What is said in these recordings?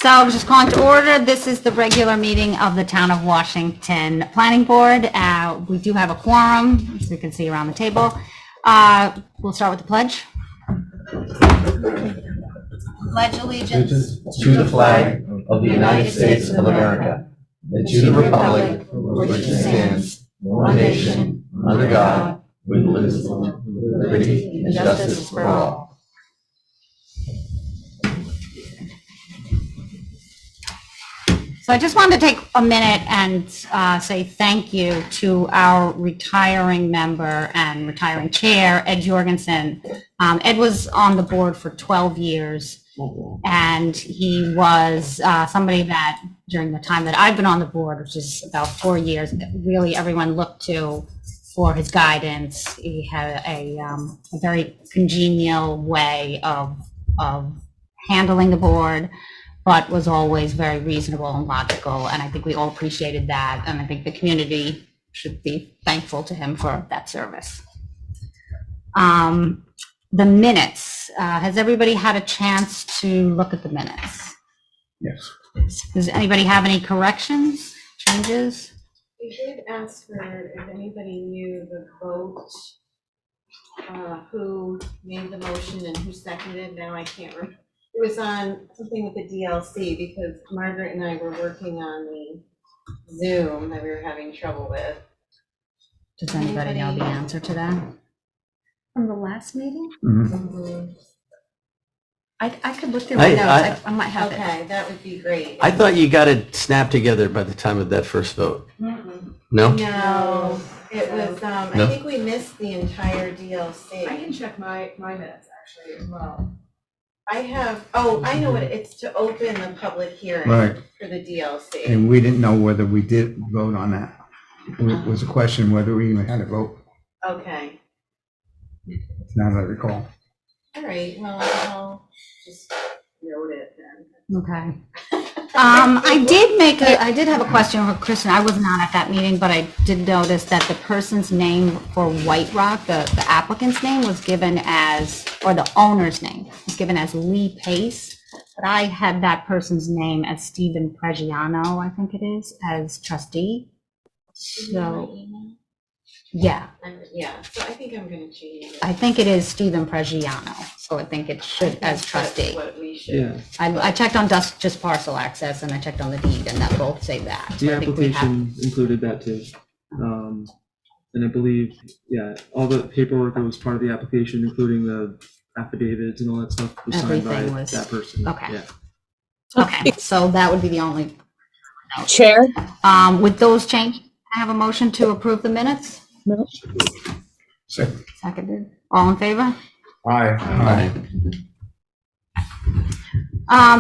So just calling to order. This is the regular meeting of the Town of Washington Planning Board. We do have a quorum, as you can see around the table. We'll start with the pledge. Pledge allegiance to the flag of the United States of America and to the republic for which it stands, one nation, under God, with liberty and justice for all. So I just wanted to take a minute and say thank you to our retiring member and retiring chair, Ed Jorgensen. Ed was on the board for 12 years, and he was somebody that during the time that I've been on the board, which is about 4 years, really everyone looked to for his guidance. He had a very congenial way of handling the board, but was always very reasonable and logical, and I think we all appreciated that, and I think the community should be thankful to him for that service. The minutes, has everybody had a chance to look at the minutes? Yes. Does anybody have any corrections, changes? We did ask for if anybody knew the vote, who made the motion and who seconded. Now I can't remember. It was on something with the DLC because Margaret and I were working on the Zoom that we were having trouble with. Does anybody know the answer to that? From the last meeting? Mm-hmm. I could look through my notes. I might have it. Okay, that would be great. I thought you got it snapped together by the time of that first vote. Mm-mm. No? No, it was, No? I think we missed the entire DLC. I can check my minutes actually as well. I have, I know what, it's to open the public hearing Right. for the DLC. And we didn't know whether we did vote on that. It was a question whether we even had a vote, Okay, now that I recall. all right, well, I'll just note it then. Okay. I did have a question for Kristen. I was not at that meeting, but I did notice that the person's name for White Rock, the applicant's name was given as, or the owner's name was given as Lee Pace, but I had that person's name as Stephen Pregiano, I think it is, as trustee. So, yeah, Yeah, so I think I'm gonna change it. I think it is Stephen Pregiano, so I think it should as trustee. That's what we should. Yeah, I checked on just parcel access and I checked on the deed and that both say that. So the I think we have- application included that too. And I believe, yeah, all the paperwork that was part of the application, including the affidavits and all that stuff, was signed by Everything was- that person. okay. Yeah. Okay, so that would be the only, Chair? with those changes, I have a motion to approve the minutes. Second. Seconded. All in favor? Aye.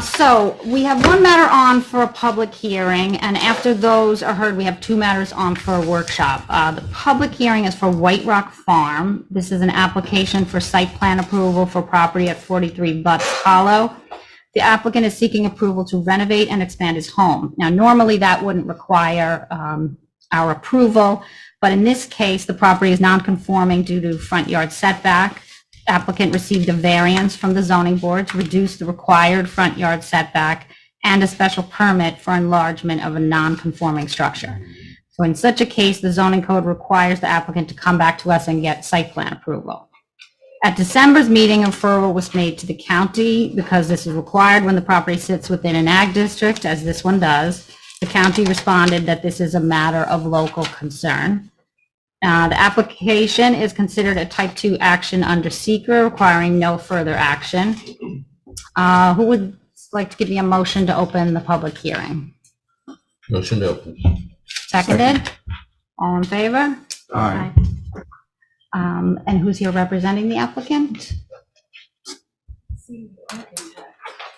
So we have one matter on for a public hearing, and after those are heard, we have two matters on for a workshop. The public hearing is for White Rock Farm. This is an application for site plan approval for property at 43 Butts Hollow. The applicant is seeking approval to renovate and expand his home. Now, normally that wouldn't require our approval, but in this case, the property is non-conforming due to front yard setback. Applicant received a variance from the zoning board to reduce the required front yard setback and a special permit for enlargement of a non-conforming structure. So in such a case, the zoning code requires the applicant to come back to us and get site plan approval. At December's meeting, a referral was made to the county because this is required when the property sits within an ag district, as this one does. The county responded that this is a matter of local concern. The application is considered a type 2 action under SECR, requiring no further action. Who would like to give me a motion to open the public hearing? Motion to open. Seconded? All in favor? Aye. And who's here representing the applicant?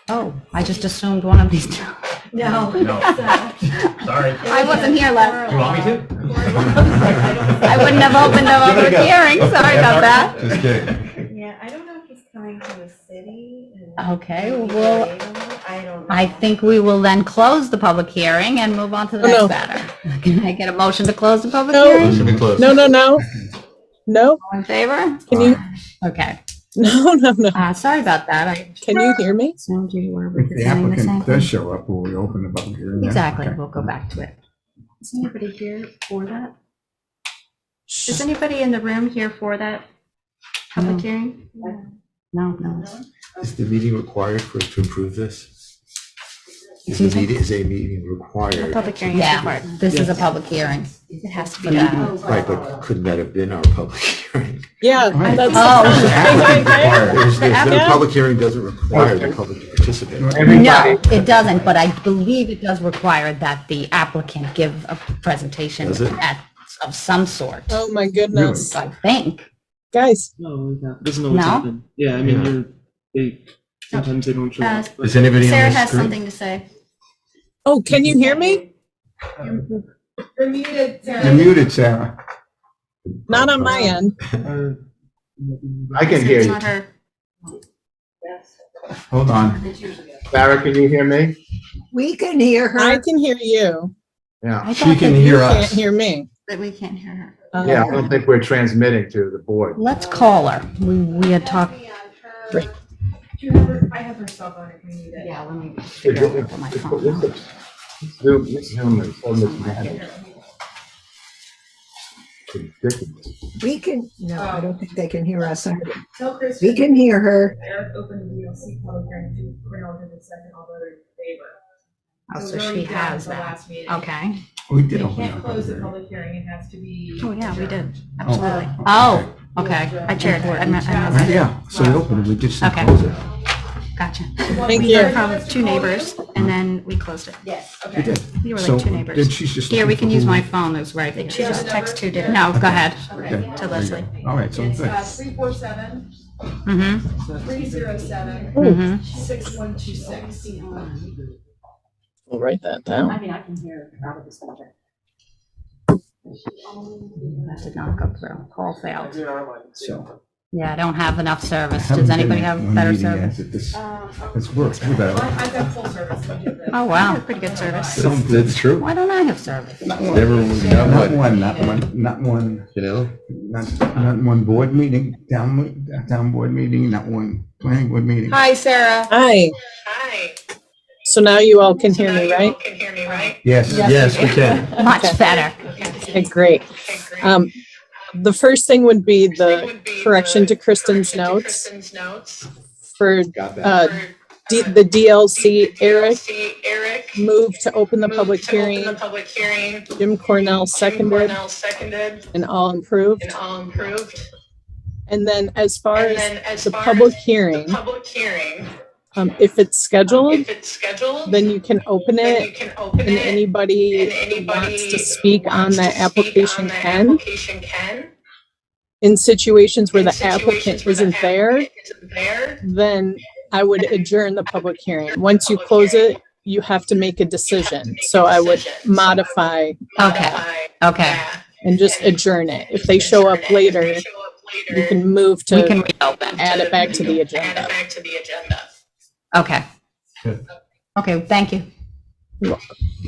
Oh, I just assumed one of these two. No. Sorry. I wasn't here last. You want me to? I wouldn't have opened the public hearing, sorry about that. Just kidding. Yeah, I don't know if he's coming from the city. and Okay, maybe well, I don't know. I think we will then close the public hearing and move on to the Oh, next no. matter. Can I get a motion to close the public No. hearing? Motion to close. No. All in favor? Can you, Okay. No. Sorry about that. I Can you hear me? assumed you were If the representing the same applicant thing. does show up, will we open the public hearing? then? Exactly, Okay. we'll go back to it. Is anybody here for that? Is anybody in the room here for that public hearing? No. Is the meeting required for us to approve this? Excuse me? Is a meeting required? Public hearing is Yeah, required. this is a public hearing. It has to For be that. done. Right, but couldn't that have been our public hearing? Yeah, Right. that's. Oh. The Yeah. public hearing doesn't require the public to participate. No, it doesn't, but I believe it does require that the applicant give a presentation Does it? of some sort, Oh my goodness. I think. Guys, No, that doesn't always No? happen. Yeah, I mean, sometimes they don't show up. but- Is anybody Sarah on this has group? something to say. oh, can you hear me? You're muted, Sarah. You're muted, Sarah. Not on my end. I can hear It's you. not her. Hold on. Sarah, can you hear me? We can hear her. I can hear you. Yeah. I She thought can that hear You can't us. hear me. that we can't hear her. Yeah, I don't think we're transmitting to the board. Let's call her. We had talked. Great. Do you have her, I have her cell phone if we need it. Yeah, let me figure out where to put my phone now. Zoom is madness. Ridiculous. We can, no, I don't think they can hear us either. Tell Chris. We can hear her. Eric opened the DLC public hearing to Cornell to the second, all those in favor. Oh, so we're she already down has to the that. last meeting. Okay. We We did open can't up. close the public hearing, it has to be. Oh, yeah, we did. Absolutely. Oh, okay. I chaired it. Yeah, so we opened it, we just Okay. closed it. Gotcha. Thank We you. heard from two neighbors and then we closed it. Yes, We okay. did. You were So like two then neighbors. she's just. Here, we looking can for use who- my phone, it's right. She just text two different. No, go ahead. Okay, To there you Leslie. go. All right, so It's good. 347, Mm-hmm, 307, mm-hmm. 6126. We'll write that down. mean, I can hear out of the subject. That did not go through. Call failed. So. Yeah, I don't have enough service. Haven't Does been anybody in have one better meeting service? yet that This works. We better. I've got full service. We did the- Oh, wow, pretty good service. That's true. Why don't I have service? Never, Not one, you know? not one board meeting, town board meeting, not one planning board meeting. Hi, Sarah. Hi. So now you all can hear me, right? Yes. Yes, we can. Much better. Okay, great. The first thing would be the correction to Kristen's notes for Got that. the DLC. Eric moved to open the public hearing. Jim Cornell seconded and all improved. And then as far as the public hearing, if it's scheduled, then you can open it and anybody who wants to speak on that application can. In situations where the applicant isn't there, then I would adjourn the public hearing. Once you close it, you have to make a decision. So I would modify Okay, and just adjourn it. If they show up later, you can move we can to reopen. add it back to the agenda. Okay. Good. Okay, thank you. You're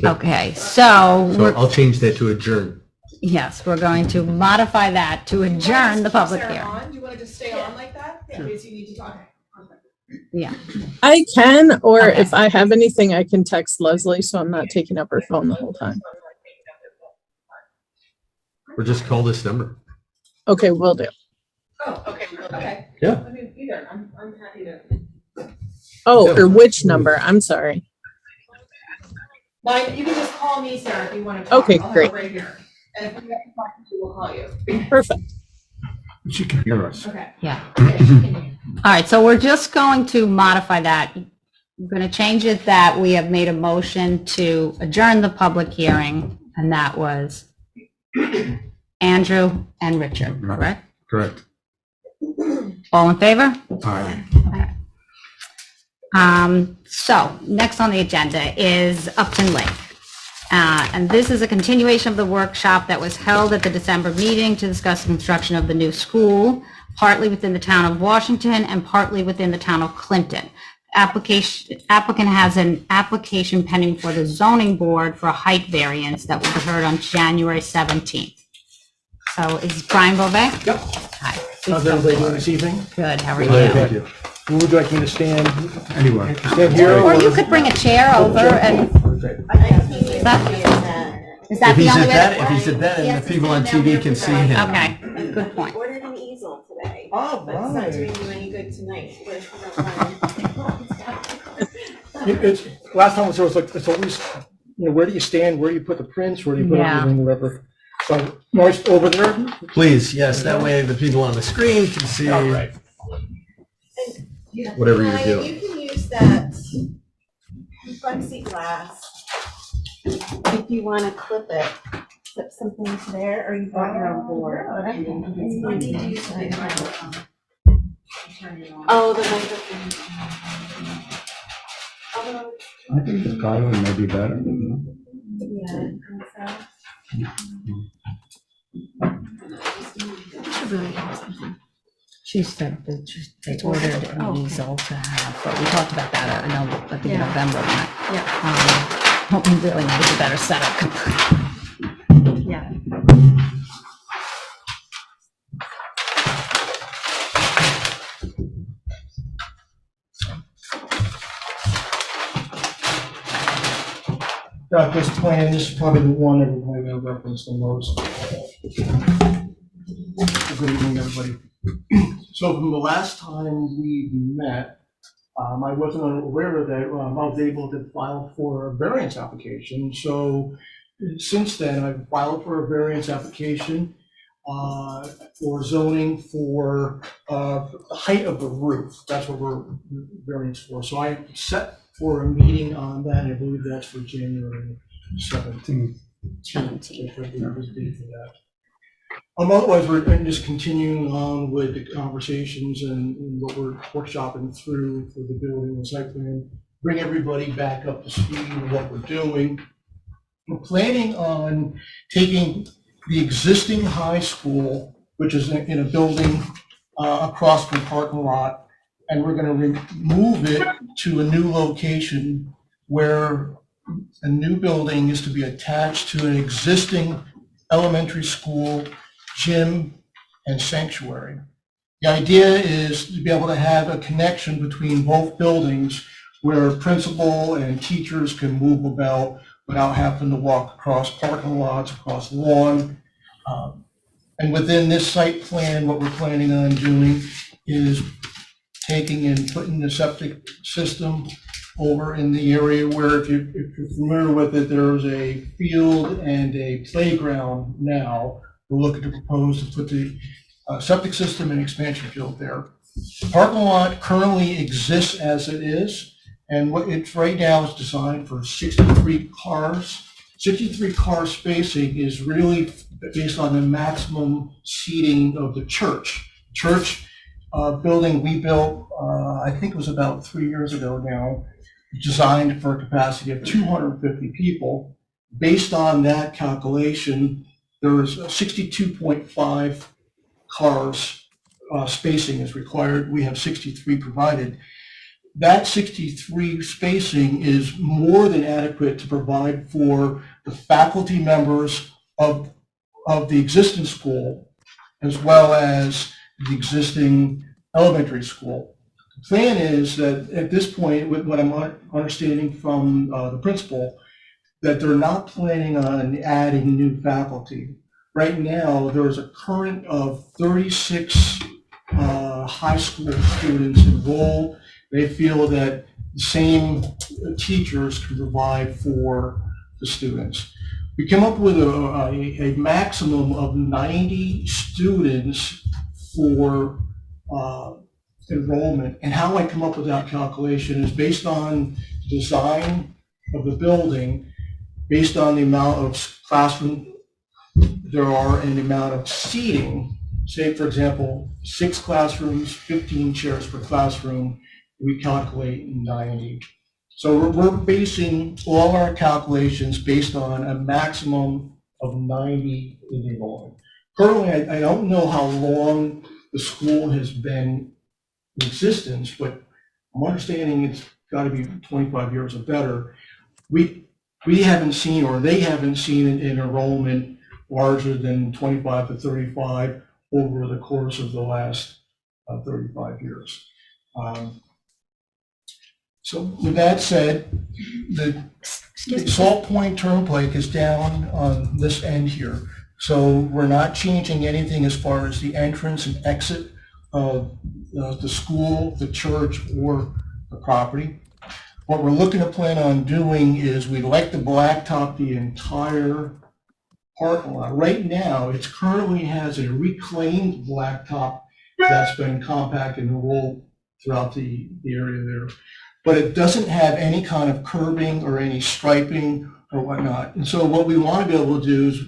Okay, So we're, I'll change that to adjourn. yes, we're going to modify that to adjourn the public Sarah hearing. on? Do you want to just stay on like that in case you need to talk? Yeah, I can, or Okay. if I have anything, I can text Leslie, so I'm not taking up her phone the whole time. Or just call this number. Okay, will do. Oh, okay. Yeah. I mean, either, I'm happy to. Oh, Yeah. or which number? I'm sorry. Mine, you can just call me, Sarah, if you want to talk. Okay, I'll have great. it right here. And if we have to talk to you, we'll call you. Perfect. She can hear us. Okay. yeah. All right, so we're just going to modify that. We're going to change it that we have made a motion to adjourn the public hearing, and that was Andrew and Richard, correct? Correct. All in favor? All right. So next on the agenda is Upton Lake. And this is a continuation of the workshop that was held at the December meeting to discuss the construction of the new school, partly within the town of Washington and partly within the town of Clinton. Applicant has an application pending for the zoning board for a height variance that will be heard on January 17th. So is Brian Beauvais? Yep. Hi. How's everybody doing this evening? Good, how are Thank you? you. Where would you like me to stand? Anyway. Stand here? Or you could bring a chair over and, I can't even That- see that. is that the only way? If he said that, and the people on TV can see him. Okay, good point. Ordered an easel today. Oh, But it's not right. doing you any good tonight. But if you don't mind. It's, last time was always like, it's always, where do you stand, where do you put the prints, where do you put Yeah. everything, whatever. So, Norris, over there? Please, yes, that way the people on the screen can see All right. whatever you're Ryan, doing. you can use that plexiglass if you want to clip it. Clip something to there, or you brought your own board. I need to use the microphone. Turn it on. Oh, the microphone. Although, I think the Skyline may be better. yeah, I think so. She said that they ordered an easel to have, but we talked about that, I know, I think in November, but, we really need a better setup. Yeah. Got this plan, this is probably the one everybody will reference the most. Good evening, everybody. So from the last time we met, I wasn't aware that I was able to file for a variance application. So since then, I've filed for a variance application for zoning for the height of the roof. That's what we're variance for. So I set for a meeting on that. I believe that's for January 17th. Otherwise, we're just continuing on with the conversations and what we're workshopping through for the building and site plan. Bring everybody back up to speed on what we're doing. We're planning on taking the existing high school, which is in a building across from the parking lot, and we're going to move it to a new location where a new building is to be attached to an existing elementary school, gym, and sanctuary. The idea is to be able to have a connection between both buildings where principal and teachers can move about without having to walk across parking lots, across lawn. And within this site plan, what we're planning on doing is taking and putting the septic system over in the area where, if you're familiar with it, there's a field and a playground now. We're looking to propose to put the septic system and expansion field there. The parking lot currently exists as it is, and what it's right now is designed for 63 cars. 63 car spacing is really based on the maximum seating of the church. Church building we built, I think it was about 3 years ago now, designed for a capacity of 250 people. Based on that calculation, there's 62.5 cars spacing is required. We have 63 provided. That 63 spacing is more than adequate to provide for the faculty members of the existing school, as well as the existing elementary school. The plan is that at this point, with what I'm understanding from the principal, that they're not planning on adding new faculty. Right now, there's a current of 36 high school students enrolled. They feel that the same teachers can provide for the students. We came up with a maximum of 90 students for enrollment. And how I come up with that calculation is based on design of the building, based on the amount of classroom there are and the amount of seating. Say, for example, 6 classrooms, 15 chairs per classroom, we calculate 90. So we're basing all our calculations based on a maximum of 90 enrollment. Currently, I don't know how long the school has been in existence, but I'm understanding it's got to be 25 years or better. We haven't seen, or they haven't seen an enrollment larger than 25 to 35 over the course of the last 35 years. So with that said, the Salt Point Turnpike is down on this end here. So we're not changing anything as far as the entrance and exit of the school, the church, or the property. What we're looking to plan on doing is we'd like to blacktop the entire parking lot. Right now, it currently has a reclaimed blacktop that's been compacted and rolled throughout the area there. But it doesn't have any kind of curbing or any striping or whatnot. And so what we want to be able to do is,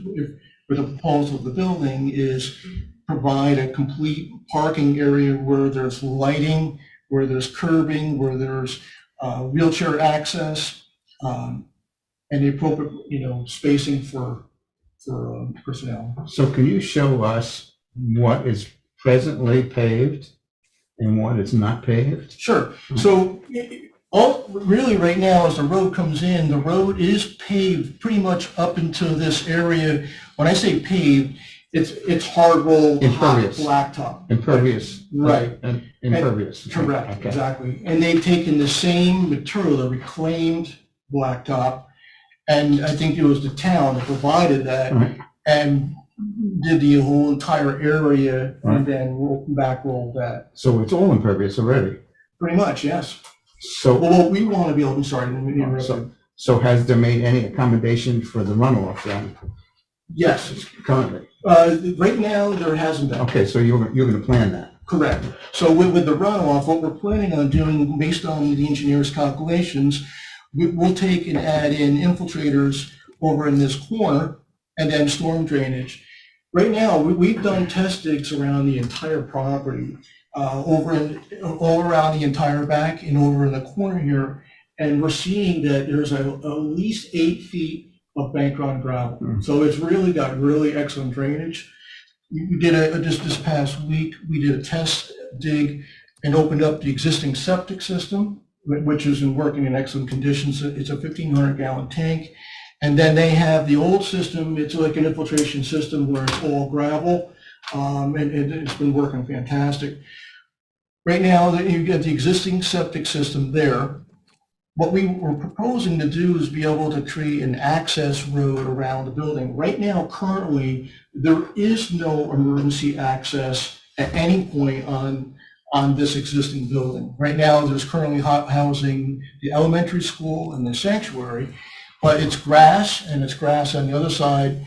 with the proposal of the building, is provide a complete parking area where there's lighting, where there's curbing, where there's wheelchair access, and the appropriate, spacing for personnel. So can you show us what is presently paved and what is not paved? Sure. So all really right now, as the road comes in, the road is paved pretty much up until this area. When I say paved, it's hard rolled hot Impervious. blacktop. Impervious. Right. Impervious. Correct, Okay. exactly. And they've taken the same material, the reclaimed blacktop, and I think it was the town that provided that, Right. and did the whole entire area Right. and then back rolled that. So it's all impervious already. Pretty much, yes. So, Well, what we want to be able, I'm sorry, let me interrupt you. so has there made any accommodation for the runoff then Yes, currently? right now, there hasn't been. Okay, so you're going to plan that. Correct. So with the runoff, what we're planning on doing, based on the engineer's calculations, we'll take and add in infiltrators over in this corner and then storm drainage. Right now, we've done test digs around the entire property, all around the entire back and over in the corner here, and we're seeing that there's at least 8 feet of bank run gravel. So it's really got really excellent drainage. We did just this past week, we did a test dig and opened up the existing septic system, which is working in excellent conditions. It's a 1,500-gallon tank. And then they have the old system, it's like an infiltration system where it's all gravel, and it's been working fantastic. Right now, you get the existing septic system there. What we were proposing to do is be able to create an access road around the building. Right now, currently, there is no emergency access at any point on this existing building. Right now, there's currently housing the elementary school and the sanctuary, but it's grass, and it's grass on the other side.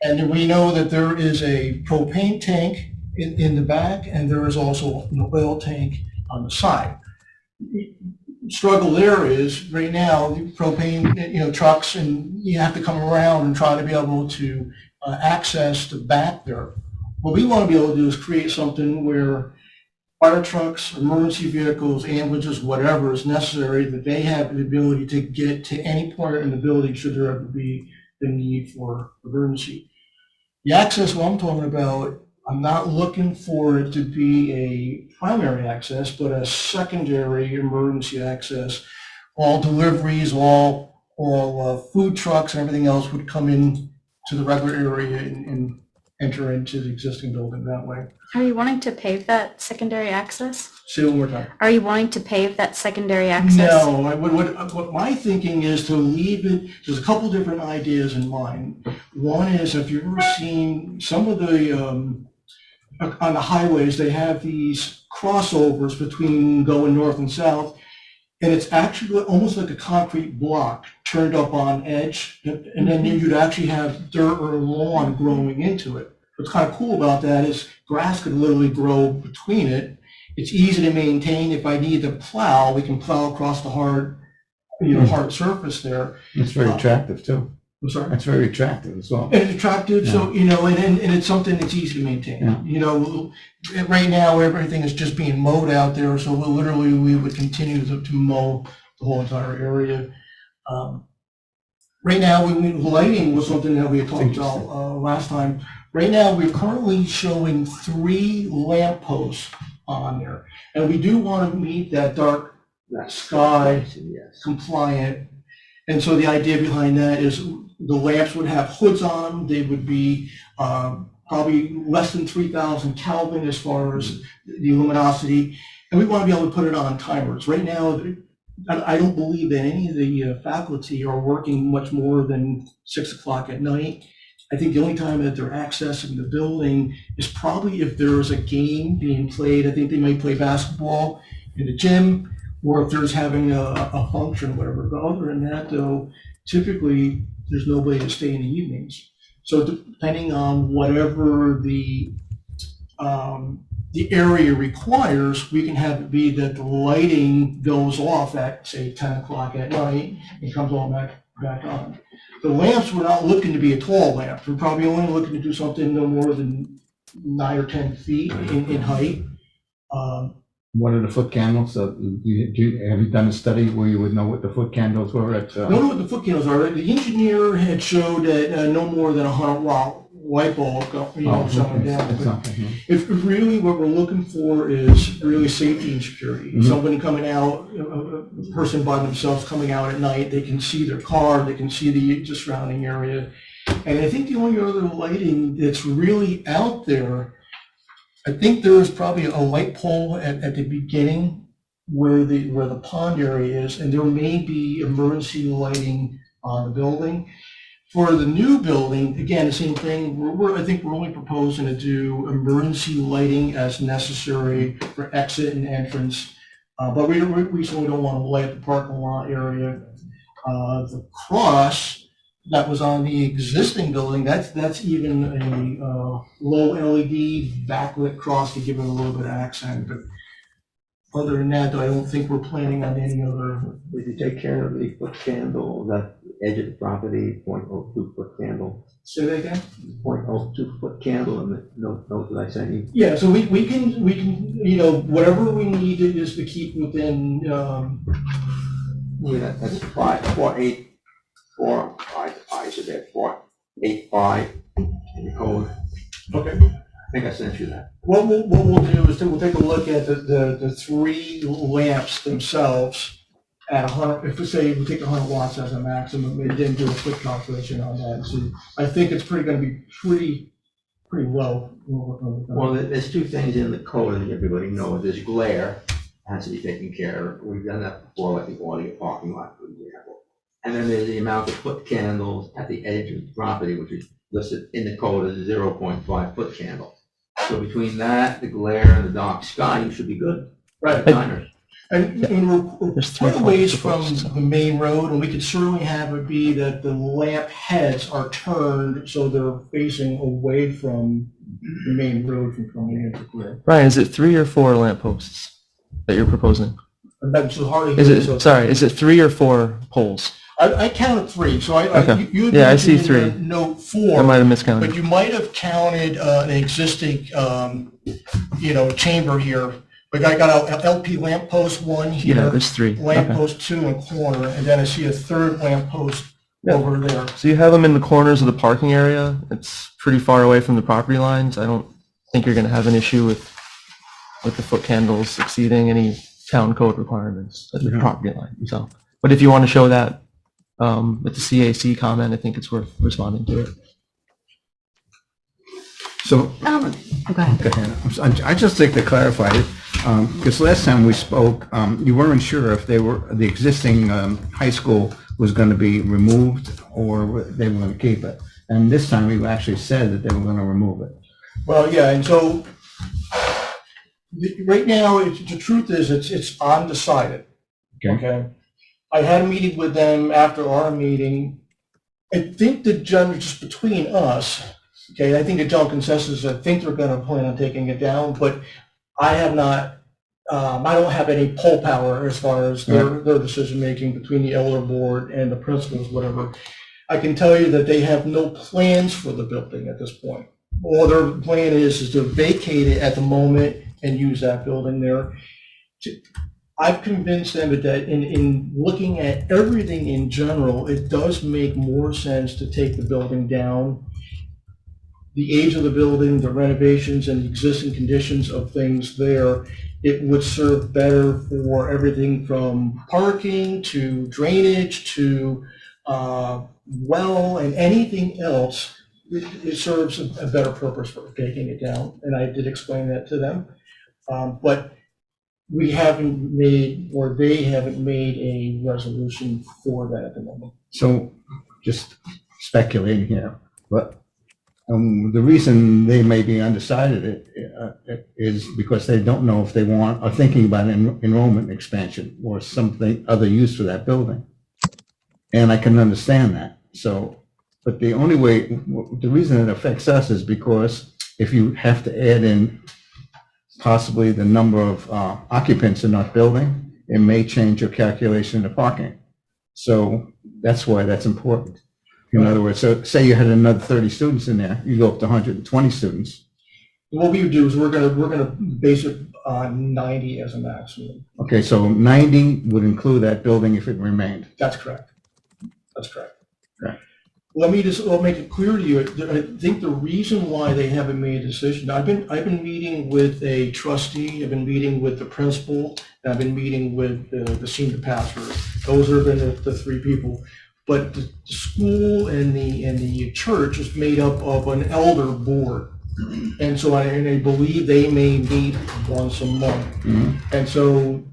And we know that there is a propane tank in the back, and there is also an oil tank on the side. Struggle there is, right now, propane, trucks, and you have to come around and try to be able to access the back there. What we want to be able to do is create something where fire trucks, emergency vehicles, ambulances, whatever is necessary, that they have the ability to get to any part in the building should there ever be the need for emergency. The access, what I'm talking about, I'm not looking for it to be a primary access, but a secondary emergency access. All deliveries, all food trucks and everything else would come in to the regular area and enter into the existing building that way. Are you wanting to pave that secondary access? Say it one more time. Are you wanting to pave that secondary access? No, what my thinking is to leave it, there's a couple different ideas in mind. One is, if you've ever seen some of the, on the highways, they have these crossovers between going north and south, and it's actually almost like a concrete block turned up on edge, and then you'd actually have dirt or lawn growing into it. What's kind of cool about that is grass could literally grow between it. It's easy to maintain. If I need to plow, we can plow across the hard surface there. It's very attractive too. I'm sorry? That's very attractive as well. And it's attractive, so, and it's something that's easy to maintain. Yeah. Right now, everything is just being mowed out there, so we would continue to mow the whole entire area. Right now, lighting was something that we had talked about last time. Right now, we're currently showing 3 lamp posts on there. And we do want to meet that dark sky compliant. And so the idea behind that is the lamps would have hoods on them. They would be probably less than 3,000 Kelvin as far as the luminosity. And we want to be able to put it on timers. Right now, I don't believe that any of the faculty are working much more than 6 o'clock at night. I think the only time that they're accessing the building is probably if there's a game being played. I think they might play basketball in the gym, or if there's having a function or whatever. But other than that, though, typically there's nobody to stay in the evenings. So depending on whatever the area requires, we can have it be that the lighting goes off at, say, 10 o'clock at night and comes all back on. The lamps, we're not looking to be a tall lamp. We're probably only looking to do something no more than 9 or 10 feet in height. What are the foot candles? So have you done a study where you would know what the foot candles were at? Don't know what the foot candles are. The engineer had showed that no more than 100-watt light bulb, showing down. But if really what we're looking for is really safety and security. Mhm. Somebody coming out, a person by themselves coming out at night, they can see their car, they can see the surrounding area. And I think the only other lighting that's really out there, I think there is probably a light pole at the beginning where the pond area is, and there may be emergency lighting on the building. For the new building, again, the same thing. I think we're only proposing to do emergency lighting as necessary for exit and entrance. But we certainly don't want to light the parking lot area. The cross that was on the existing building, that's even a low LED backlit cross to give it a little bit of accent. But other than that, I don't think we're planning on any other. Did you take care of the foot candle, that edge of the property, 0.02 foot candle? Say that again? 0.02 foot candle in the note that I sent you? Yeah, so we can, whatever we need is to keep within, Yeah, that's 484, I said that, 485 in the code. okay. I think I sent you that. What we'll do is we'll take a look at the three lamps themselves at 100, if we say we take 100 watts as a maximum, we didn't do a quick calculation on that. So I think it's going to be pretty low. Well, there's two things in the code that everybody knows. There's glare, has to be taken care of. We've done that before, like the audio parking lot, for example. And then there's the amount of foot candles at the edge of the property, which is listed in the code as a 0.5 foot candle. So between that, the glare, and the dark sky, you should be good. Right. Timers. And we're quite a ways from the main road, and we could certainly have it be that the lamp heads are turned so they're facing away from the main road from coming into clear. Ryan, is it 3 or 4 lampposts that you're proposing? And that's hardly. Is it 3 or 4 poles? I counted 3, so Okay. you Yeah, I see mentioned in 3. Note I 4, might have miscounted. but you might have counted an existing, chamber here. But I got a LP lamp post 1 here. Yeah, there's 3. Lamp Okay. post 2 in the corner, and then I see a third lamp post Yeah. over there. So you have them in the corners of the parking area. It's pretty far away from the property lines. I don't think you're going to have an issue with the foot candles exceeding any town code requirements at the property line. So, but if you want to show that with the CAC comment, I think it's worth responding to it. So, Go ahead. go ahead. I'd just like to clarify it, because last time we spoke, you weren't sure if the existing high school was going to be removed or they were going to keep it. And this time we actually said that they were going to remove it. Well, yeah, and so right now, the truth is it's undecided. Okay. I had a meeting with them after our meeting. I think the general, just between us, okay, I think the general consensus is I think they're going to plan on taking it down, but I have not, I don't have any poll power as far as their decision making between the elder board and the principals, whatever. I can tell you that they have no plans for the building at this point. All their plan is to vacate it at the moment and use that building there. I've convinced them that in looking at everything in general, it does make more sense to take the building down. The age of the building, the renovations and the existing conditions of things there, it would serve better for everything from parking to drainage to well and anything else it serves a better purpose for taking it down, and I did explain that to them. But we haven't made, or they haven't made a resolution for that at the moment. So, just speculating here, but the reason they may be undecided is because they don't know if they are thinking about enrollment expansion or something, other use for that building. And I can understand that. So, but the only way, the reason it affects us is because if you have to add in possibly the number of occupants in that building, it may change your calculation of parking. So that's why that's important. In other words, so say you had another 30 students in there, you go up to 120 students. What we do is we're gonna base it on 90 as a maximum. Okay, so 90 would include that building if it remained. That's correct. That's correct. Right. I'll make it clear to you, I think the reason why they haven't made a decision, I've been meeting with a trustee, I've been meeting with the principal, and I've been meeting with the senior pastor. Those have been the three people. But the school and the church is made up of an elder board. And so I believe they may meet once a month. And so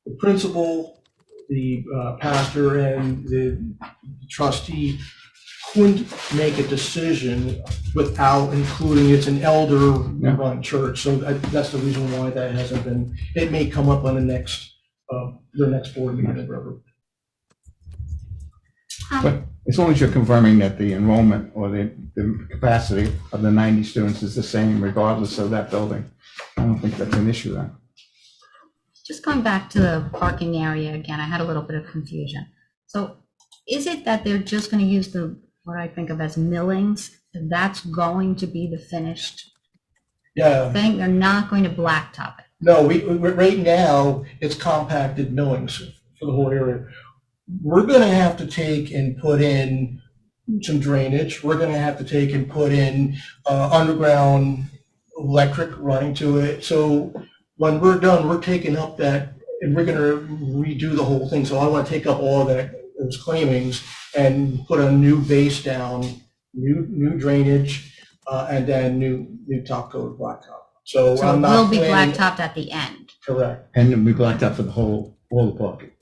the principal, the pastor, and the trustee couldn't make a decision without including it's an elder-run church. So that's the reason why that hasn't been. It may come up on the next board meeting, whatever. But as long as you're confirming that the enrollment or the capacity of the 90 students is the same regardless of that building, I don't think that's an issue then. Just going back to the parking area again, I had a little bit of confusion. So is it that they're just going to use what I think of as millings? That's going to be the finished thing? They're not going to blacktop it? No, we right now, it's compacted millings for the whole area. We're going to have to take and put in some drainage. We're going to have to take and put in underground electric running to it. So when we're done, we're taking up that, and we're going to redo the whole thing. So I want to take up all those claimings and put a new base down, new drainage, and then new top coat blacktop. So So I'm it not will be planning- blacktopped at the end? Correct. And then we blacked out for all the parking.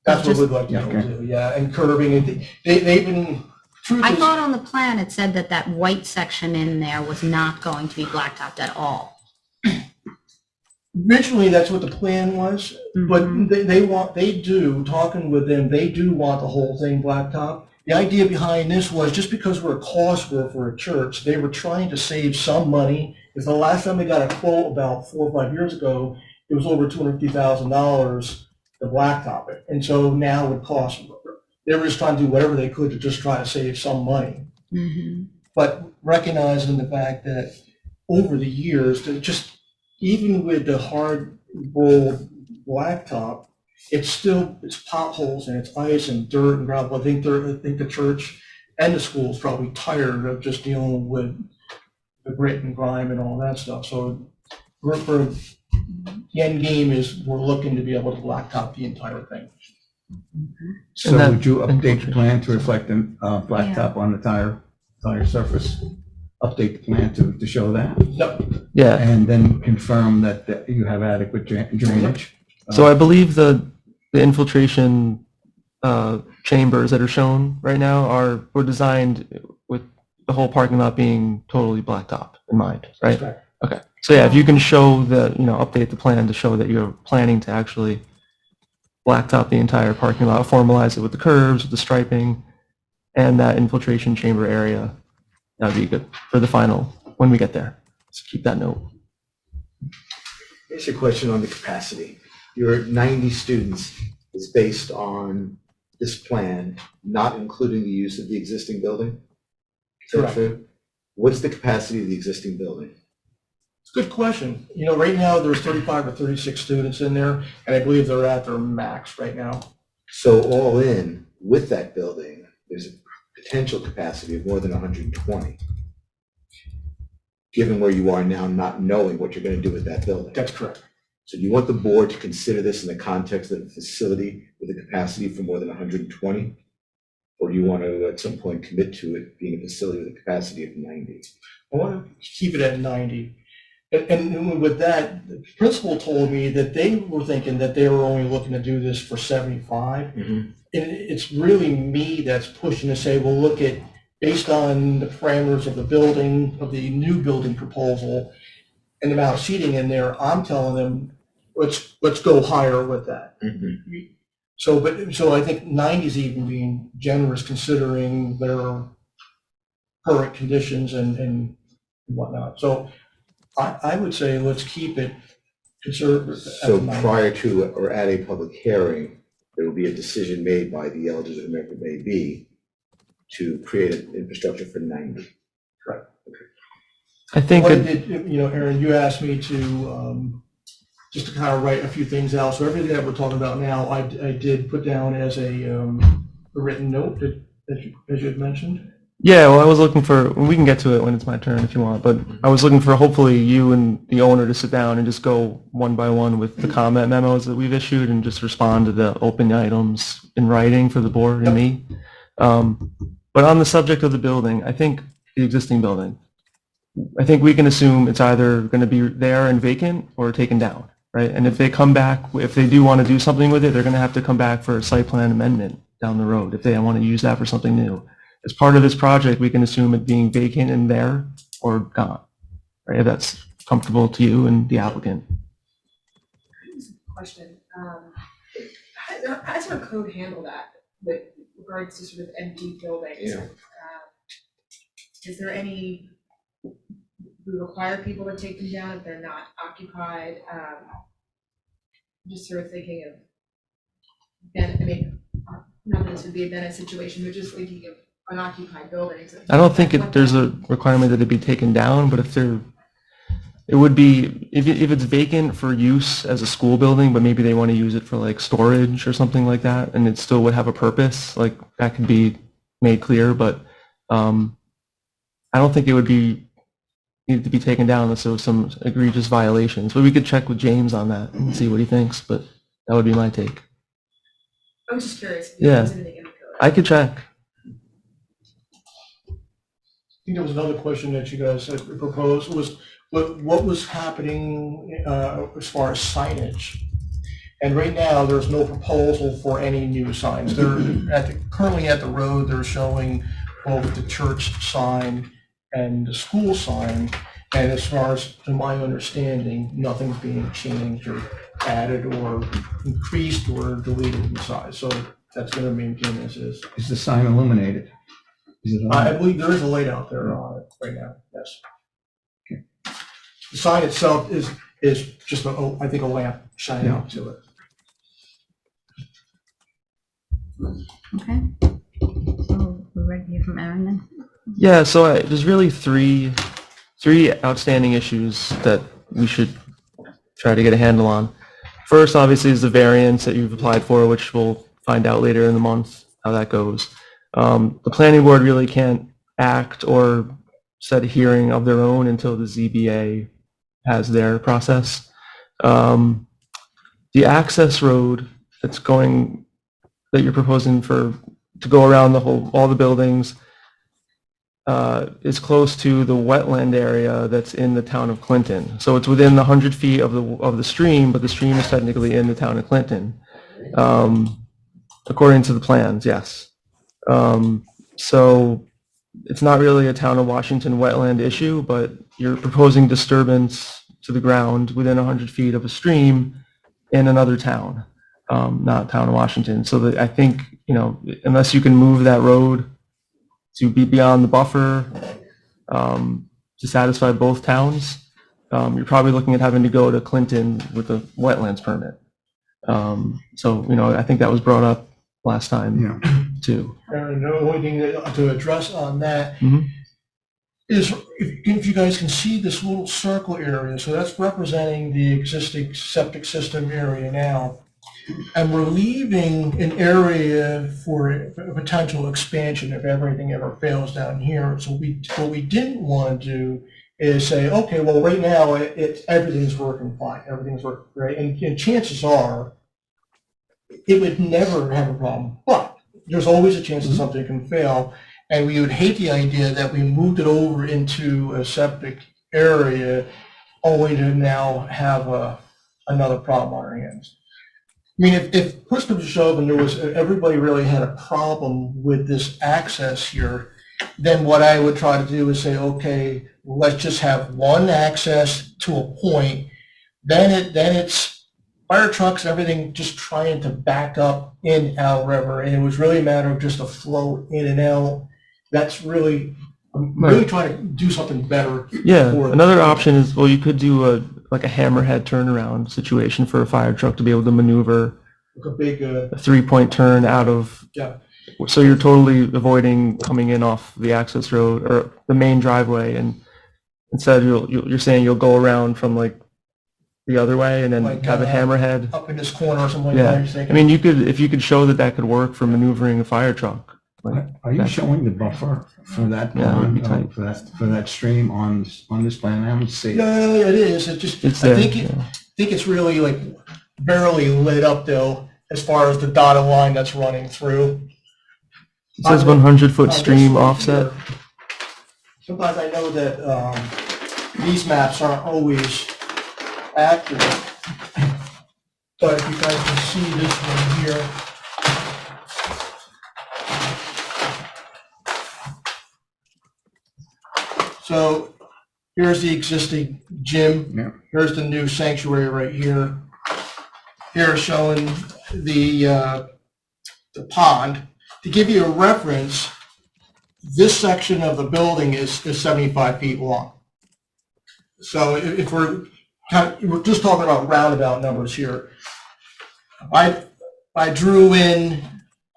That's what we'd like to do, yeah, and curbing, and they've been, truth I is, thought on the plan it said that white section in there was not going to be blacktopped at all. originally, that's what the plan was, but talking with them, they do want the whole thing blacktop. The idea behind this was just because we're a cost for a church, they were trying to save some money, because the last time they got a quote about 4 or 5 years ago, it was over $250,000 to blacktop it. And so now it costs, they were just trying to do whatever they could to just try to save some money. But recognizing the fact that over the years, even with the hard rolled blacktop, it's potholes and it's ice and dirt and gravel. I think the church and the school is probably tired of just dealing with the grit and grime and all that stuff. So the end game is we're looking to be able to blacktop the entire thing. So would you update the plan to reflect the blacktop on the entire surface? Update the plan to show that? Yep. Yeah. And then confirm that you have adequate drainage? So I believe the infiltration chambers that are shown right now were designed with the whole parking lot being totally blacktop in mind, right? Correct. Okay. So yeah, if you can show update the plan to show that you're planning to actually blacktop the entire parking lot, formalize it with the curbs, with the striping, and that infiltration chamber area, that would be good for the final, when we get there. So keep that note. Here's a question on the capacity. Your 90 students is based on this plan, not including the use of the existing building? Is that Correct. true? What's the capacity of the existing building? It's a good question. Right now, there's 35 or 36 students in there, and I believe they're at their max right now. So all in, with that building, there's a potential capacity of more than 120, given where you are now, not knowing what you're going to do with that building. That's correct. So do you want the board to consider this in the context of a facility with a capacity for more than 120? Or do you want to at some point commit to it being a facility with a capacity of 90? I want to keep it at 90. And with that, the principal told me that they were thinking that they were only looking to do this for 75. And it's really me that's pushing to say, well, look at, based on the parameters of the building, of the new building proposal, and the amount of seating in there, I'm telling them, let's go higher with that. So I think 90 is even being generous considering their current conditions and whatnot. So I would say let's keep it conservative. So prior to or at a public hearing, there will be a decision made by the elders of America may be to create an infrastructure for 90. Correct. I think, What did, Aaron, you asked me to, just to kind of write a few things out. So everything that we're talking about now, I did put down as a written note as you had mentioned. yeah, well, I was looking for, we can get to it when it's my turn if you want, but I was looking for hopefully you and the owner to sit down and just go one by one with the comment memos that we've issued and just respond to the open items in writing for the board and me. But on the subject of the building, I think the existing building, I think we can assume it's either going to be there and vacant or taken down, right? And if they come back, if they do want to do something with it, they're going to have to come back for a site plan amendment down the road if they want to use that for something new. As part of this project, we can assume it being vacant and there or gone, right? If that's comfortable to you and the applicant. Question, how does our code handle that with regards to sort of empty buildings? Yeah. Is there any, we require people to take them down if they're not occupied? Just sort of thinking of, not that this would be a Bennett situation, but just thinking of unoccupied buildings. I don't think there's a requirement that it be taken down, but if it would be, if it's vacant for use as a school building, but maybe they want to use it for like storage or something like that, and it still would have a purpose, like that could be made clear, but I don't think it would be needed to be taken down unless there was some egregious violations. But we could check with James on that and see what he thinks, but that would be my take. I was just curious. If Yeah. there's anything in the code. I could check. I think there was another question that you guys had proposed was what was happening as far as signage? And right now, there's no proposal for any new signs. They're currently at the road, they're showing both the church sign and the school sign. And as far as to my understanding, nothing's being changed or added or increased or deleted in size. So that's going to maintain as is. Is the sign illuminated? Is it I on? believe there is a light out there on it right now, yes. The sign itself is just, I think, a lamp shining Yeah. up to it. Okay. So we're ready to hear from Aaron then? Yeah, so there's really three outstanding issues that we should try to get a handle on. First, obviously, is the variance that you've applied for, which we'll find out later in the month how that goes. The planning board really can't act or set a hearing of their own until the ZBA has their process. The access road that you're proposing to go around all the buildings is close to the wetland area that's in the town of Clinton. So it's within the 100 feet of the stream, but the stream is technically in the town of Clinton, according to the plans, yes. So it's not really a town of Washington wetland issue, but you're proposing disturbance to the ground within 100 feet of a stream in another town, not town of Washington. So that I think, unless you can move that road to be beyond the buffer to satisfy both towns, you're probably looking at having to go to Clinton with a wetlands permit. So, I think that was brought up last time too. And the only thing to address on that Mhm. is if you guys can see this little circle area, so that's representing the existing septic system area now. And we're leaving an area for a potential expansion if everything ever fails down here. So what we didn't want to do is say, okay, well, right now everything's working fine, everything's working great, and chances are it would never have a problem. But there's always a chance that something can fail. And we would hate the idea that we moved it over into a septic area only to now have another problem on our hands. I mean, if push comes to shove and everybody really had a problem with this access here, then what I would try to do is say, okay, let's just have one access to a point. Then it's fire trucks, everything just trying to back up in Owl River. And it was really a matter of just a flow in and out. That's really, I'm really trying to do something better. Yeah, for another option is, well, you could do a hammerhead turnaround situation for a fire truck to be able to maneuver a big, a 3-point turn out of, yeah. so you're totally avoiding coming in off the access road or the main driveway, and instead you're saying you'll go around from like the other way and then Like, have a hammerhead. Up in this corner or something like Yeah, that, you're thinking? I mean, if you could show that could work for maneuvering a fire truck. Like, Are you showing the buffer for that Yeah, pond, it'd be tight. for that stream on this plan? I haven't seen it. Yeah, it is. It just, It's I there, think yeah. think it's really like barely lit up though, as far as the dotted line that's running through. It says On 100-foot this stream one offset. here, sometimes I know that these maps aren't always accurate. But if you guys can see this one here. So here's the existing gym. Yeah. Here's the new sanctuary right here. Here showing the pond. To give you a reference, this section of the building is 75 feet long. So if we're just talking about roundabout numbers here, I drew in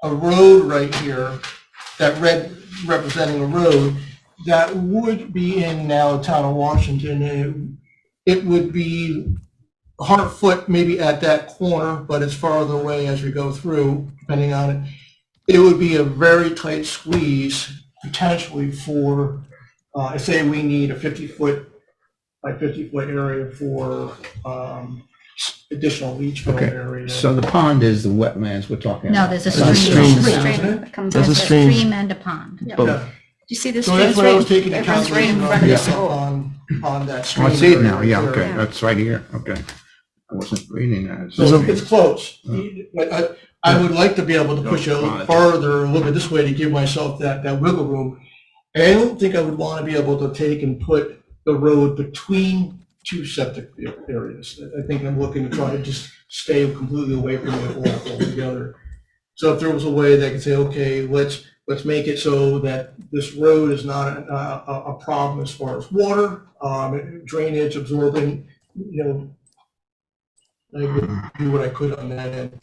a road right here, that red representing a road, that would be in now town of Washington. It would be 100 foot maybe at that corner, but it's farther away as we go through, depending on it. It would be a very tight squeeze potentially for, say we need a 50-foot by 50-foot area for additional leach field Okay, area. so the pond is the wetlands we're talking No, about. there's a There's a stream. stream. There's Isn't it? That comes There's a in. stream. stream and a pond. Yeah. Both. Yeah. Do you see the So stream? that's what I was taking into It runs right in consideration front of the Yeah. school. on that Oh, stream. I see it area now, right yeah, there. okay, Yeah. that's right here, okay. I wasn't reading that. So it's close. But I would like to be able to push it a little farther, a little bit this way to give myself that wiggle room. And I don't think I would want to be able to take and put the road between two septic areas. I think I'm looking to try to just stay completely away from it altogether. So if there was a way that I could say, okay, let's make it so that this road is not a problem as far as water, drainage, absorbing, I would do what I could on that end.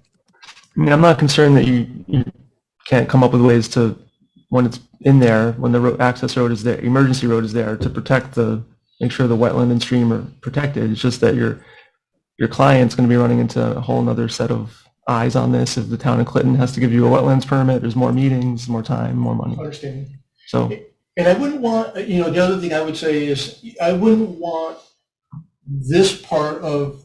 I mean, I'm not concerned that you can't come up with ways to, when it's in there, when the access road is there, emergency road is there, to protect make sure the wetland and stream are protected. It's just that your client's going to be running into a whole nother set of eyes on this. If the town of Clinton has to give you a wetlands permit, there's more meetings, more time, more money. Understanding. So, And I wouldn't want, the other thing I would say is, I wouldn't want this part of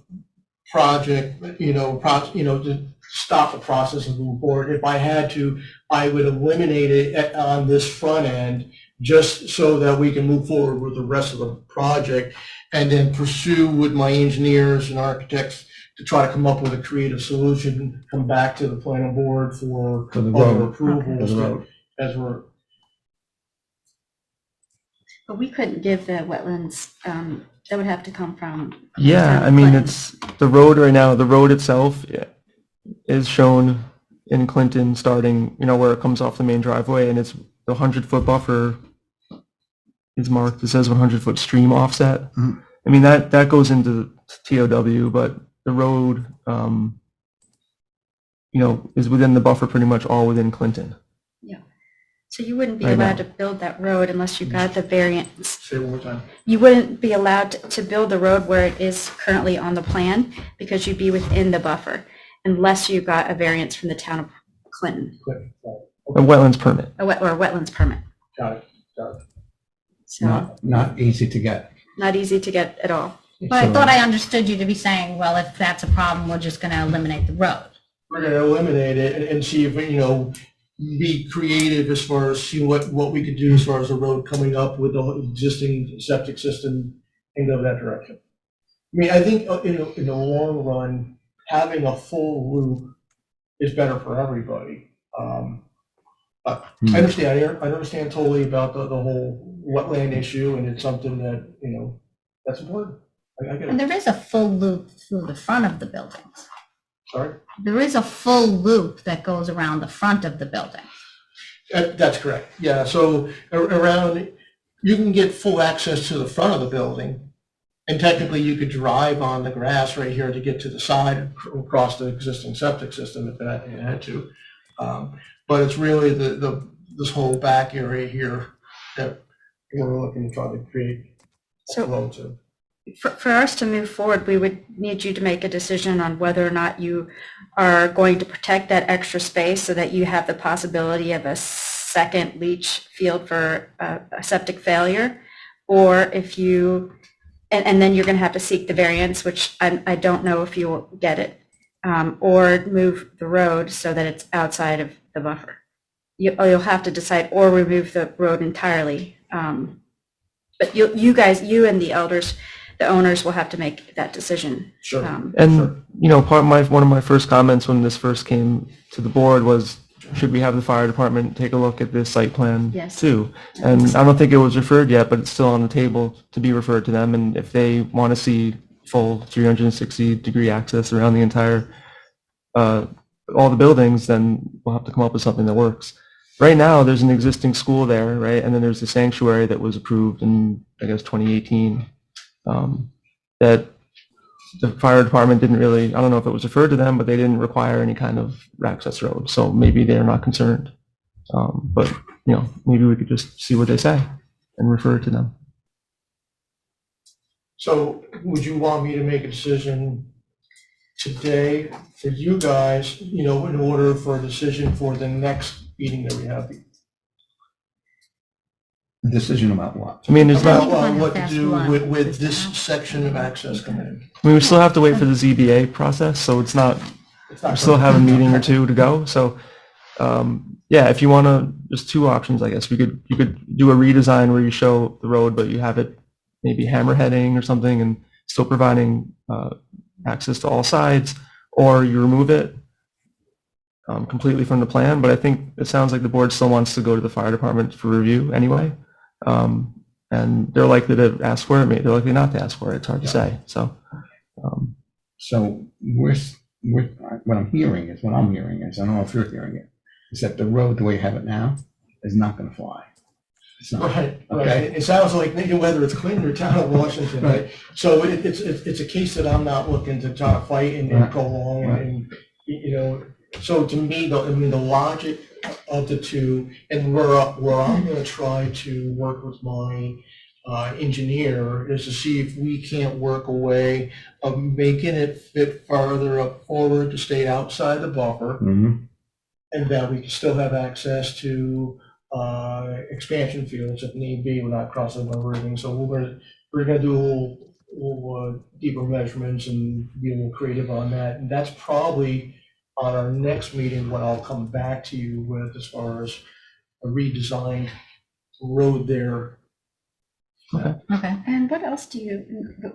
project, to stop the process and move forward. If I had to, I would eliminate it on this front end, just so that we can move forward with the rest of the project, and then pursue with my engineers and architects to try to come up with a creative solution, come back to the planning board for For the other road. approvals For the road. as we're. But we couldn't give the wetlands, that would have to come from. yeah, I mean, it's the road right now, the road itself is shown in Clinton starting, where it comes off the main driveway, and it's the 100-foot buffer is marked. It says 100-foot stream offset. Mhm. I mean, that goes into TOW, but the road, is within the buffer pretty much all within Clinton. So you wouldn't be Right allowed now. to build that road unless you got the variance. Say it one more time. You wouldn't be allowed to build the road where it is currently on the plan because you'd be within the buffer unless you got a variance from the town of Clinton, A wetlands permit. or a wetlands permit. Got it. So Not easy to get. not easy to get at all. But I thought I understood you to be saying, well, if that's a problem, we're just going to eliminate the road. We're going to eliminate it and see if, be creative as far as see what we could do as far as the road coming up with the existing septic system and go that direction. I mean, I think in the long run, having a full loop is better for everybody. I understand totally about the whole wetland issue, and it's something that, that's important. I get And it. there is a full loop through the front of the buildings. Sorry? There is a full loop that goes around the front of the building. That's correct. Yeah, so around, you can get full access to the front of the building, and technically you could drive on the grass right here to get to the side across the existing septic system if you had to. But it's really this whole back area here that we're looking to try to create a So- flow to. For us to move forward, we would need you to make a decision on whether or not you are going to protect that extra space so that you have the possibility of a second leach field for a septic failure, or if you, and then you're going to have to seek the variance, which I don't know if you will get it, or move the road so that it's outside of the buffer. You'll have to decide, or remove the road entirely. But you and the elders, the owners will have to make that decision. Sure. And, one of my first comments when this first came to the board was, should we have the fire department take a look at this site plan Yes. too? And I don't think it was referred yet, but it's still on the table to be referred to them. And if they want to see full 360-degree access around the entire, all the buildings, then we'll have to come up with something that works. Right now, there's an existing school there, right? And then there's the sanctuary that was approved in, I guess, 2018. That the fire department didn't really, I don't know if it was referred to them, but they didn't require any kind of access road. So maybe they're not concerned. But, maybe we could just see what they say and refer it to them. So would you want me to make a decision today for you guys, in order for a decision for the next meeting that we have? Decision about what? I mean, there's not, About what to Fast do one. with this section of access coming in. we still have to wait for the ZBA process, so it's not, It's we not still have a meeting or two to go. So, yeah, if you want to, there's two options, I guess. You could do a redesign where you show the road, but you have it maybe hammerheading or something and still providing access to all sides, or you remove it completely from the plan. But I think it sounds like the board still wants to go to the fire department for review anyway. And they're likely to ask for it, maybe they're likely not to ask for it. It's hard to say. So, So what I'm hearing is, I don't know if you're hearing it, is that the road, the way you have it now, is not going to fly. It's not. Right, Okay. right. It sounds like whether it's Clinton or town of Washington, right? So it's a case that I'm not looking to try to fight and Right. prolong Right. and, so to me, the logic of the two, and where I'm gonna try to work with my engineer is to see if we can't work a way of making it fit farther up forward to stay outside the buffer, Mhm. and that we can still have access to expansion fields if need be without crossing over everything. So we're gonna do a little deeper measurements and be a little creative on that. And that's probably on our next meeting what I'll come back to you with as far as a redesigned road there. Okay. And what else do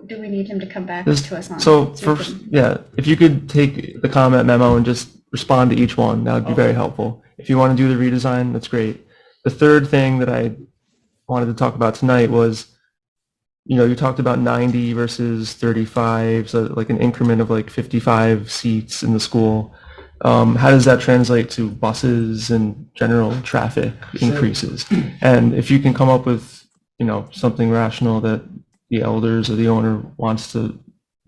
we need him to come back There's- to us on? so we first, can- yeah, if you could take the comment memo and just respond to each one, that would be very helpful. If you want to do the redesign, that's great. The third thing that I wanted to talk about tonight was, you talked about 90 versus 35, so like an increment of like 55 seats in the school. How does that translate to buses and general traffic increases? And if you can come up with, something rational that the elders or the owner wants to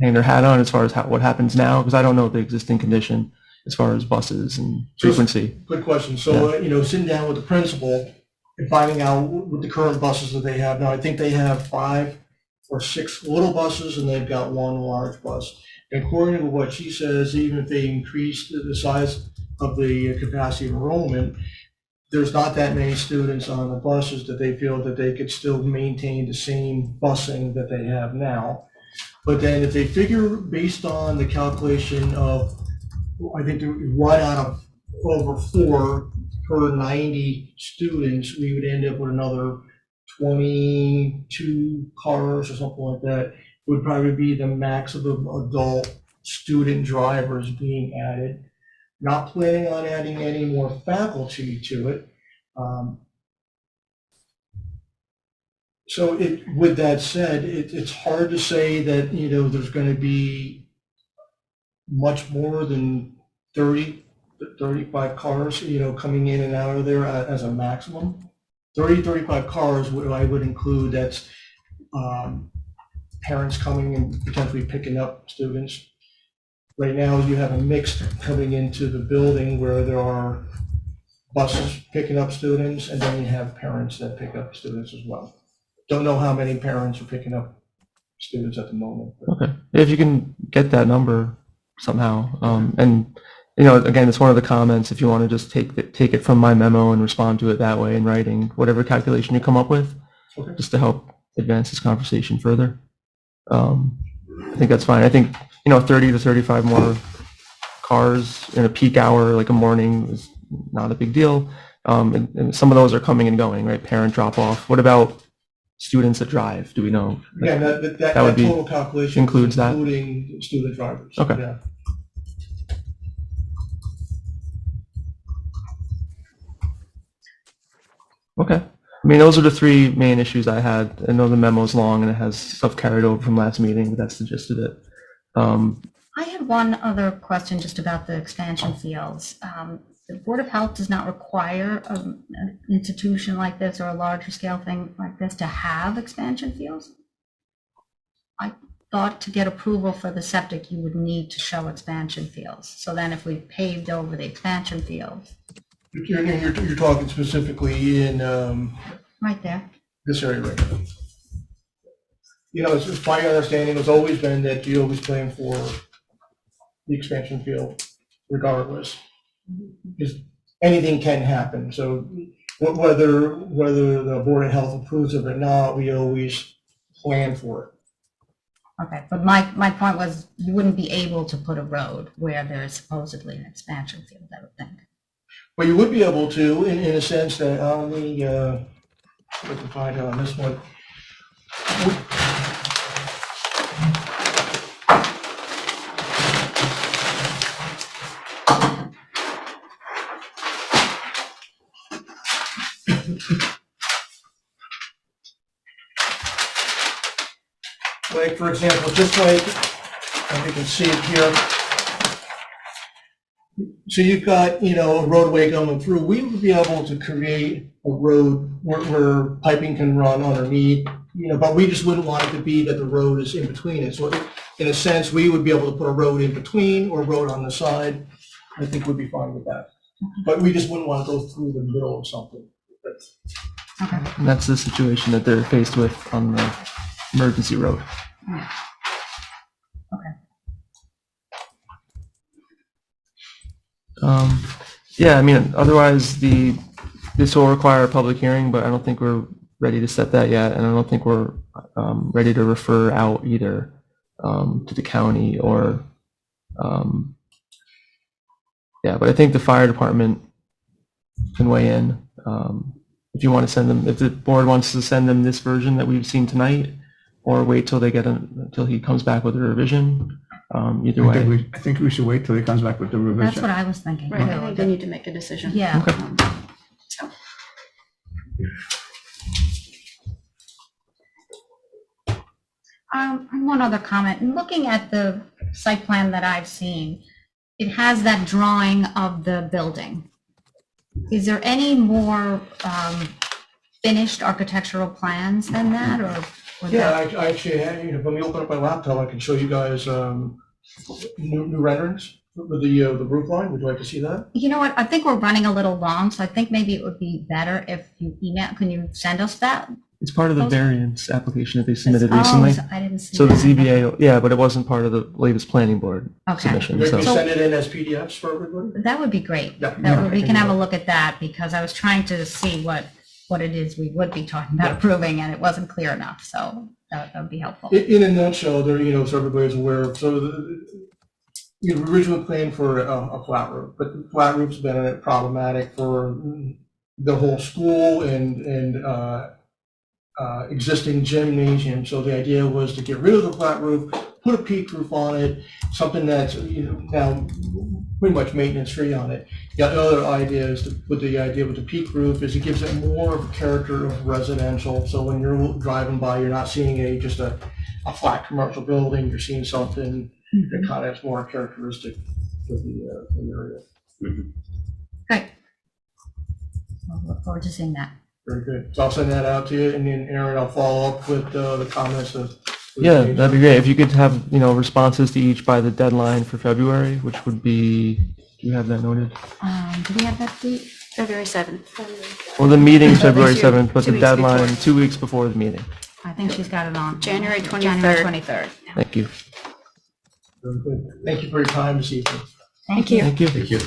hang their hat on as far as what happens now, because I don't know the existing condition as far as buses and frequency. Good question. So, sitting down with the principal and finding out with the current buses that they have now, I think they have 5 or 6 little buses and they've got 1 large bus. And according to what she says, even if they increase the size of the capacity of enrollment, there's not that many students on the buses that they feel that they could still maintain the same busing that they have now. But then if they figure based on the calculation of, I think 1 out of over 4 per 90 students, we would end up with another 22 cars or something like that. Would probably be the maximum adult student drivers being added. Not planning on adding any more faculty to it. So with that said, it's hard to say that, there's going to be much more than 30, 35 cars, coming in and out of there as a maximum. 30, 35 cars, what I would include, that's parents coming and potentially picking up students. Right now, you have a mix coming into the building where there are buses picking up students, and then you have parents that pick up students as well. Don't know how many parents are picking up students at the moment. Okay. If you can get that number somehow, and again, it's one of the comments. If you want to just take it from my memo and respond to it that way in writing, whatever calculation you come up with, Okay. just to help advance this conversation further. I think that's fine. I think 30 to 35 more cars in a peak hour, like a morning, is not a big deal. And some of those are coming and going, right? Parent drop off. What about students that drive? Do we know? Yeah, that would be- total calculation includes that? including student drivers. Okay. Yeah. Okay. I mean, those are the three main issues I had. I know the memo's long and it has stuff carried over from last meeting, but that's the gist of it. I had one other question just about the expansion fields. The Board of Health does not require an institution like this or a larger scale thing like this to have expansion fields. I thought to get approval for the septic, you would need to show expansion fields. So then if we paved over the expansion fields, You're talking specifically in right there. this area right now. It's my understanding has always been that you always plan for the expansion field regardless. Because anything can happen. So whether the Board of Health approves of it or not, we always plan for it. Okay, but my point was you wouldn't be able to put a road where there is supposedly an expansion field, I would think. But you would be able to, in a sense that on the, we can find it on this one. Like, for example, just like, and you can see it here. So you've got, a roadway going through. We would be able to create a road where piping can run underneath, but we just wouldn't want it to be that the road is in between it. So in a sense, we would be able to put a road in between or a road on the side. I think we'd be fine with that. But we just wouldn't want to go through the middle of something. Okay. And that's the situation that they're faced with on the emergency road. Yeah, I mean, otherwise this will require a public hearing, but I don't think we're ready to set that yet, and I don't think we're ready to refer out either to the county or yeah. But I think the fire department can weigh in if you want to send them. If the board wants to send them this version that we've seen tonight, or wait till they till he comes back with a revision. Either way. I think we should wait till he comes back with the revision. That's what I was thinking. Right, I too. think they need to make a decision. Yeah. Okay. So, One other comment. Looking at the site plan that I've seen, it has that drawing of the building. Is there any more finished architectural plans than that, or? was Yeah, that- I actually, when we open up my laptop, I can show you guys new renderings with the roof line. Would you like to see that? You know what? I think we're running a little long, so I think maybe it would be better if you email. Can you send us that? It's part of the Those- variance application that they submitted Oh, recently. so I didn't see So the that. ZBA, yeah, but it wasn't part of the latest planning board Okay. submission. Maybe So send it in as PDFs for everybody? That would be great. Yeah. We can have a look at that, because I was trying to see what it is we would be talking about approving, and it wasn't clear enough, so that would be helpful. In a nutshell, there, so everybody's aware of, so we originally planned for a flat roof, but the flat roof's been problematic for the whole school and existing gymnasium. So the idea was to get rid of the flat roof, put a peak roof on it, something that's, now pretty much maintenance free on it. The other idea is to put the idea with the peak roof is it gives it more of a character of residential. So when you're driving by, you're not seeing just a flat commercial building, you're seeing something that kind of has more characteristic of the area. Great. I'll look forward to seeing that. Very good. So I'll send that out to you, and then Aaron, I'll follow up with the comments of. Yeah, that'd be great. If you could have, responses to each by the deadline for February, which would be, do you have that noted? Do we have that date? February 7th. Well, the meeting's February Two- 7th, but 2 the weeks deadline, before. 2 weeks before the meeting. I think she's got it on. January 23rd. January 23rd. Thank you. Very good. Thank you for your time this evening. Thank you. Thank you. Thank you.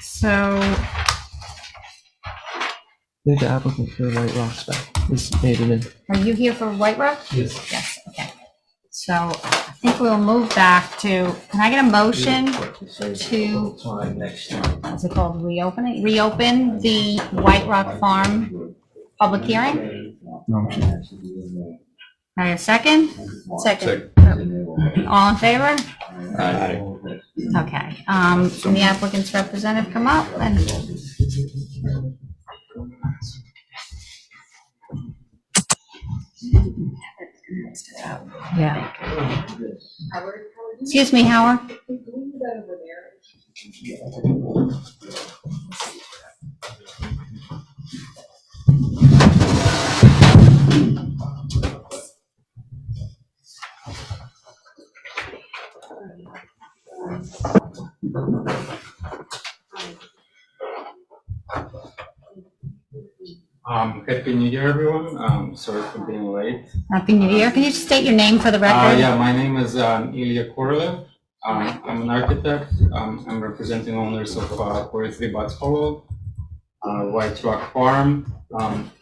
So, I think the applicant for White Rock spec is made it in. are you here for White Rock? Yes. Yes, okay. So I think we'll move back to, can I get a motion to, Time next time. what's it called, reopen the White Rock Farm public hearing? No, All right, a second? Second. All in favor? Aye. Okay, can the applicant's representative come up and? Yeah. Excuse me, Howard? Happy New Year, everyone. Sorry for being late. Happy New Year. Can you just state your name for the record? Yeah, my name is Ilya Korolev. I'm an architect. I'm representing owners of 43 Butts Hollow, White Rock Farm.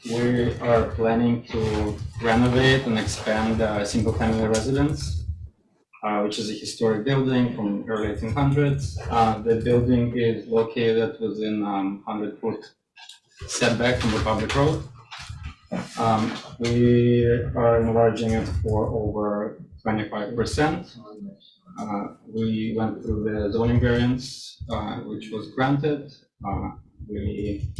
We are planning to renovate and expand a single-family residence, which is a historic building from early 1800s. The building is located within 100-foot setback from the public road. We are enlarging it for over 25%. We went through the zoning variance, which was granted. We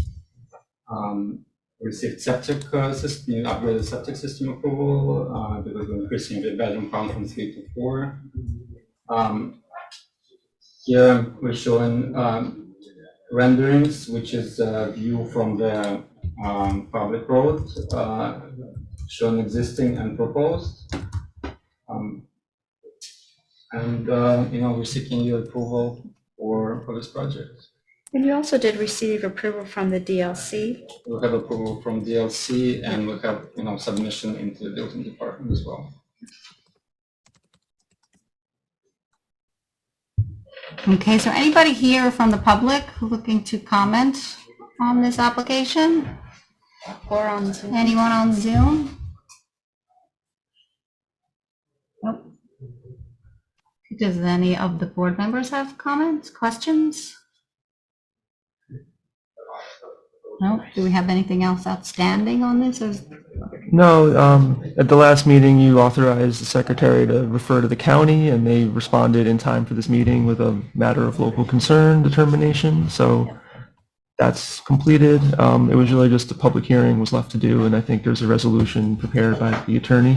received septic system, upgraded septic system approval because we're increasing the bedroom count from 3 to 4. Here we're showing renderings, which is a view from the public road, showing existing and proposed. We're seeking your approval for this project. And you also did receive approval from the DLC. We have approval from DLC and we have, submission into the building department as well. Okay, so anybody here from the public looking to comment on this application? Or on Zoom. Anyone on Zoom? Nope. Does any of the board members have comments, questions? No? Do we have anything else outstanding on this? No, at the last meeting, you authorized the secretary to refer to the county, and they responded in time for this meeting with a matter of local concern determination. So that's completed. It was really just a public hearing was left to do, and I think there's a resolution prepared by the attorney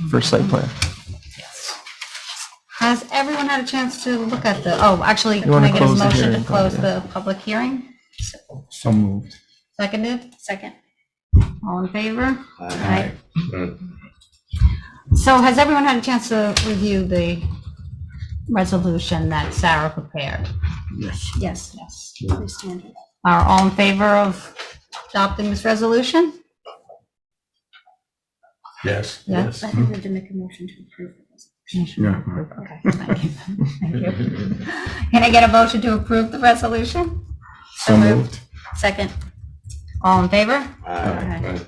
for site plan. Has everyone had a chance to look at actually, can wanna I get a close the motion to hearing, close yeah. the public hearing? So moved. Seconded? Second. All in favor? Aye. So has everyone had a chance to review the resolution that Sarah prepared? Yes. Yes. Yes. Please stand. Are all in favor of adopting this resolution? Yes. Yes. I think we have to make a motion to approve it. Yeah. Okay, thank you. Thank you. Can I get a motion to approve the resolution? So moved. Second. All in favor? Aye.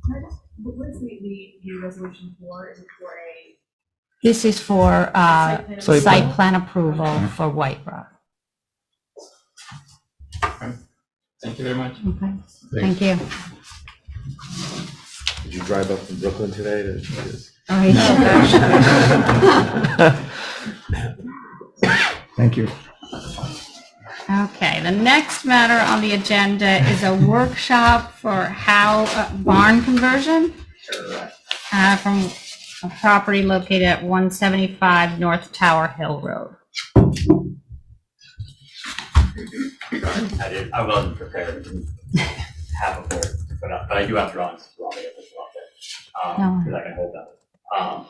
What is the resolution for? Is it for a? This is for Site site plan approval for White Rock. Thank you very much. Okay, thank you. Did you drive up from Brooklyn today to? All right. Thank you. Okay, the next matter on the agenda is a workshop for barn conversion from a property located at 175 North Tower Hill Road. I wasn't prepared, didn't have a board to put up, but I do have drawings as well, because I can hold that.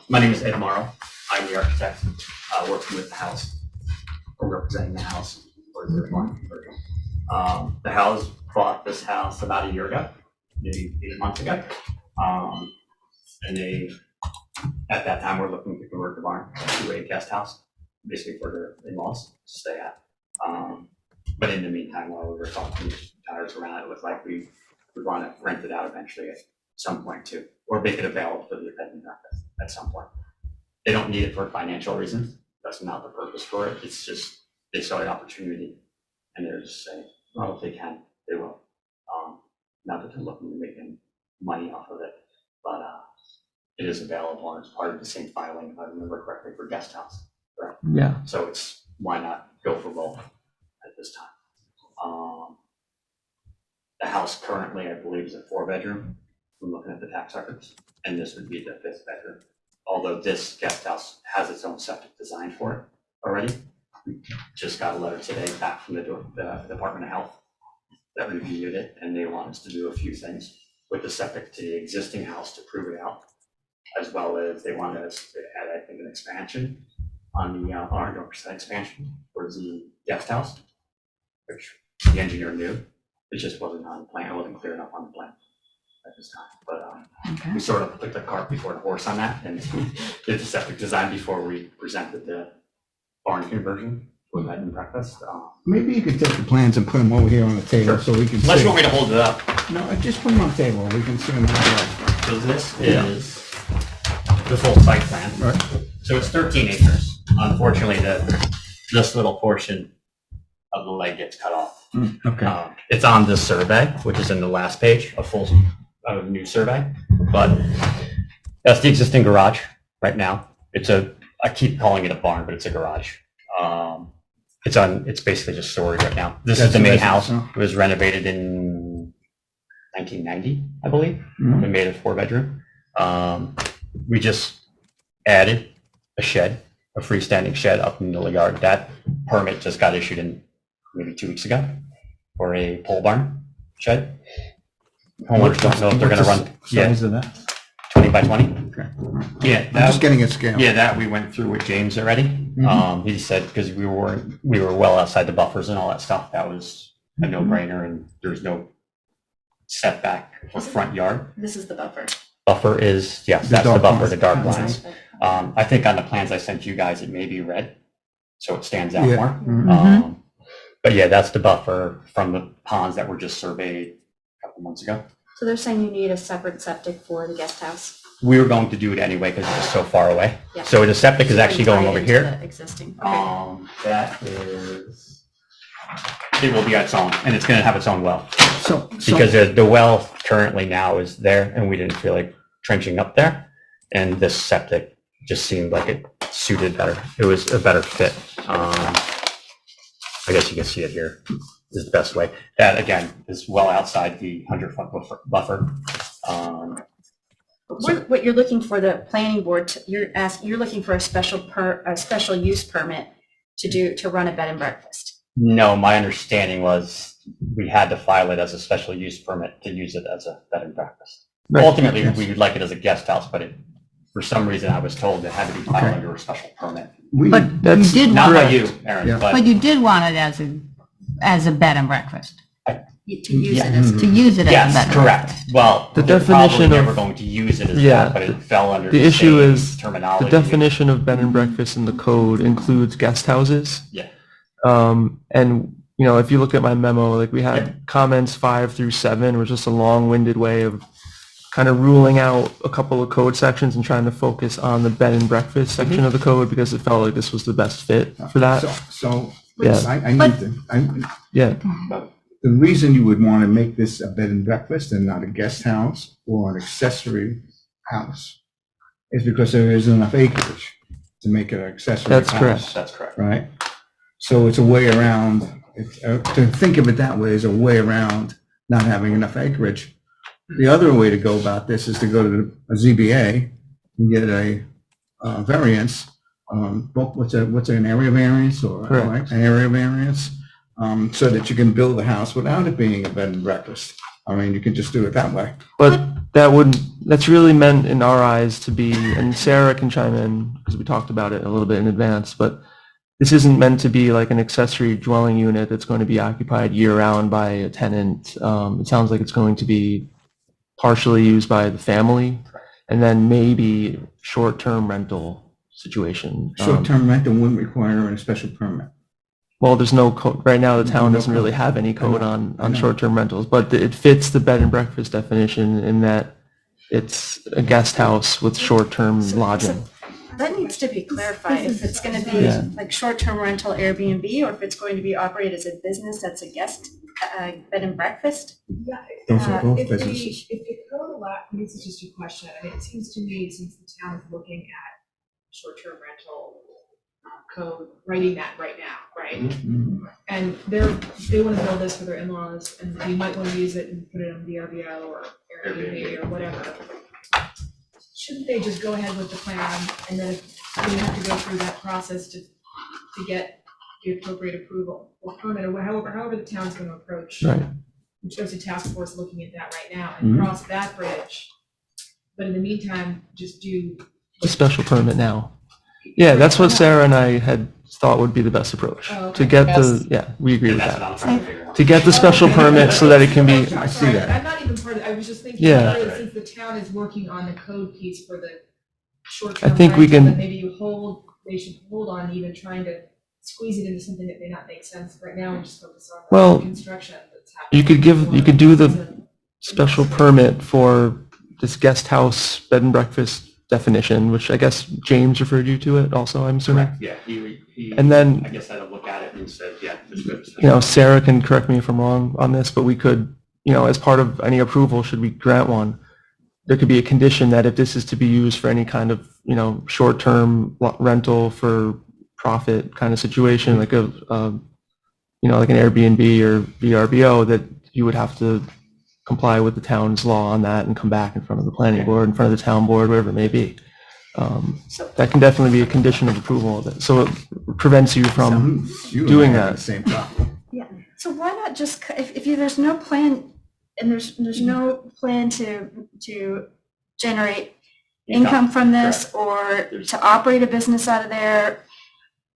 My name is Ed Morrow. I'm the architect working with the house, or representing the house for the barn conversion. The house bought this house about a year ago, maybe 8 months ago. And they, at that time, were looking to convert the barn to a guest house, basically for their in-laws to stay at. But in the meantime, while we were talking tires around, it was like we would want to rent it out eventually at some point too, or make it available for the bed and breakfast at some point. They don't need it for financial reasons. That's not the purpose for it. It's just they saw the opportunity and they're just saying, well, if they can, they will. Not that they're looking to make any money off of it, but it is available and it's part of the same filing, if I remember correctly, for guest house. Correct? Yeah. So it's, why not go for both at this time? The house currently, I believe, is a 4-bedroom. I'm looking at the tax records, and this would be the 5th bedroom. Although this guest house has its own septic design for it already. We just got a letter today back from the Department of Health that reviewed it, and they want us to do a few things with the septic to the existing house to prove it out, as well as they wanted us to add, I think, an expansion on the R% expansion for the guest house, which the engineer knew. It just wasn't on the plan. It wasn't clear enough on the plan at this time. But we sort of put the cart before the horse on that and did the septic design before we presented the barn conversion for bed and breakfast. Maybe you could take the plans and put them over here on the table so we can see. Unless you want me to hold it up. No, just put them on the table. We can see them. So this is the full site plan. Right. So it's 13 acres. Unfortunately, this little portion of the leg gets cut off. Okay. It's on this survey, which is in the last page, a full new survey. But that's the existing garage right now. I keep calling it a barn, but it's a garage. It's basically just storage right now. This is the main house. It was renovated in 1990, I believe. We made it a 4-bedroom. We just added a shed, a freestanding shed up in the yard. That permit just got issued in maybe 2 weeks ago for a pole barn shed. Homeowners don't know if they're going to run. Size of that? 20 by 20. Okay. Yeah. I'm just getting a scale. Yeah, that we went through with James already. He said, because we were well outside the buffers and all that stuff, that was a no-brainer, and there's no setback for front yard. This is the buffer. Buffer is, yes, The that's the dark buffer, lines. the dark lines. I think on the plans I sent you guys, it may be red, so it stands out Yeah. more. But yeah, that's the buffer from the ponds that were just surveyed a couple months ago. So they're saying you need a separate septic for the guest house? We were going to do it anyway because it was so far away. Yeah. So the septic is So actually you tie going it over into here. the Existing. That is, it will be its own, and it's going to have its own well. So Because the well currently now is there, and we didn't feel like trenching up there. And this septic just seemed like it suited better. It was a better fit. I guess you can see it here is the best way. That, again, is well outside the 100-foot buffer. What you're looking for the planning board, you're looking for a special use permit to run a bed and breakfast. No, my understanding was we had to file it as a special use permit to use it as a bed and breakfast. Right. Ultimately, Yes. we would like it as a guest house, but for some reason I was told it had to be filed Okay. under a special permit. But you That's did Not want, by you, Aaron, Yeah. but but you did want it as a bed and breakfast, To use it Yeah. as. to use it as a bed yes, and correct. breakfast. Well, The we're definition probably of- never going to use it as Yeah. that, but it fell under The the issue same is terminology. the definition of bed and breakfast in the code includes guest houses. Yeah. And if you look at my memo, like we had comments 5 through 7, which is just a long-winded way of kind of ruling out a couple of code sections and trying to focus on the bed and breakfast section of the code because it felt like this was the best fit for that. So, Yeah. I need to, Yeah. the reason you would want to make this a bed and breakfast and not a guest house or an accessory house is because there isn't enough acreage to make it an accessory house. That's correct. That's correct. Right? So it's a way around, to think of it that way is a way around not having enough acreage. The other way to go about this is to go to a ZBA and get a variance. What's an area variance or Correct. right? An area variance, so that you can build a house without it being a bed and breakfast. I mean, you can just do it that way. But that's really meant in our eyes to be, and Sarah can chime in because we talked about it a little bit in advance, but this isn't meant to be like an accessory dwelling unit that's going to be occupied year-round by a tenant. It sounds like it's going to be partially used by the family, and then maybe short-term rental situation. Short-term rental wouldn't require a special permit. Well, there's no code, right now the town No doesn't really code. have any code I on know. short-term rentals, but it fits the bed and breakfast definition in that it's a guest house with short-term lodging. That needs to be clarified, if it's gonna be Yeah. like short-term rental Airbnb, or if it's going to be operated as a business that's a guest, bed and breakfast. Yeah, Those are both if the businesses. code allow, this is just a question, I mean, it seems to me, since the town is looking at short-term rental code, writing that right now, right? Mhm. And they wanna build this for their in-laws, and they might wanna use it and put it on VRBO or Airbnb or whatever. Shouldn't they just go ahead with the plan, and then if they have to go through that process to get the appropriate approval or permit, or however the town's gonna approach. Right. Which there's a task force looking at that right now, Mhm. and cross that bridge. But in the meantime, just do. A special permit now. Yeah, that's what Sarah and I had thought would be the best approach. Oh, okay. To get Yes. we agree with That's that. what I'm trying to figure out. To get the special permit so that it can be, I see that. I'm not even part of, I was just thinking, Yeah. since the town is working on the code piece for the I short-term think we rental, can- that maybe they should hold on even trying to squeeze it into something that may not make sense right now and just focus on Well, the construction that's happening. you could do the special permit for this guest house bed and breakfast definition, which I guess James referred you to it also, I'm assuming. Correct, yeah, he, And then- I guess I had a look at it and said, yeah, it's good. You know, Sarah can correct me if I'm wrong on this, but we could, you know, as part of any approval, should we grant one, there could be a condition that if this is to be used for any kind of, you know, short-term rental for profit kind of situation, like you know, like an Airbnb or VRBO, that you would have to comply with the town's law on that and come back in front of the planning board, in front of the town board, whatever it may be. That can definitely be a condition of approval of it. So it prevents you from You and doing I have that. the same problem. So why not just, there's no plan, and there's no plan to generate income from this or to operate a business out of there,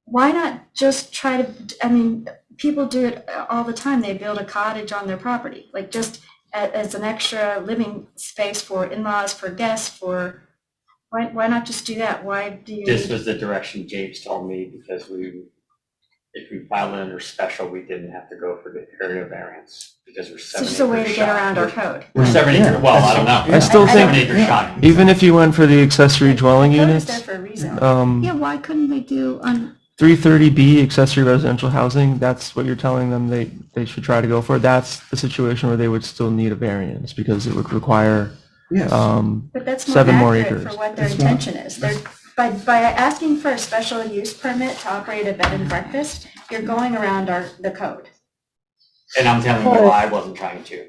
why not just try to, I mean, people do it all the time, they build a cottage on their property, like just as an extra living space for in-laws, for guests, for, why not just do that? Why do you? This was the direction James told me, because if we filed it under special, we didn't have to go for the area variance, because we're It's 7 just a way acres to get shy. around our code. We're 7 Yeah, acres, well, I don't know. I still We're 7 think- acres shy. Even if you went for the accessory dwelling Code is there units, for a reason. Yeah, why couldn't they do on, 330B accessory residential housing, that's what you're telling them they should try to go for. That's the situation where they would still need a variance because it would require, Yes. But that's more 7 more accurate acres. for what their That's more- intention is. They're, by asking for a special use permit to operate a bed and breakfast, you're going around the code. And I'm telling you, I wasn't trying to.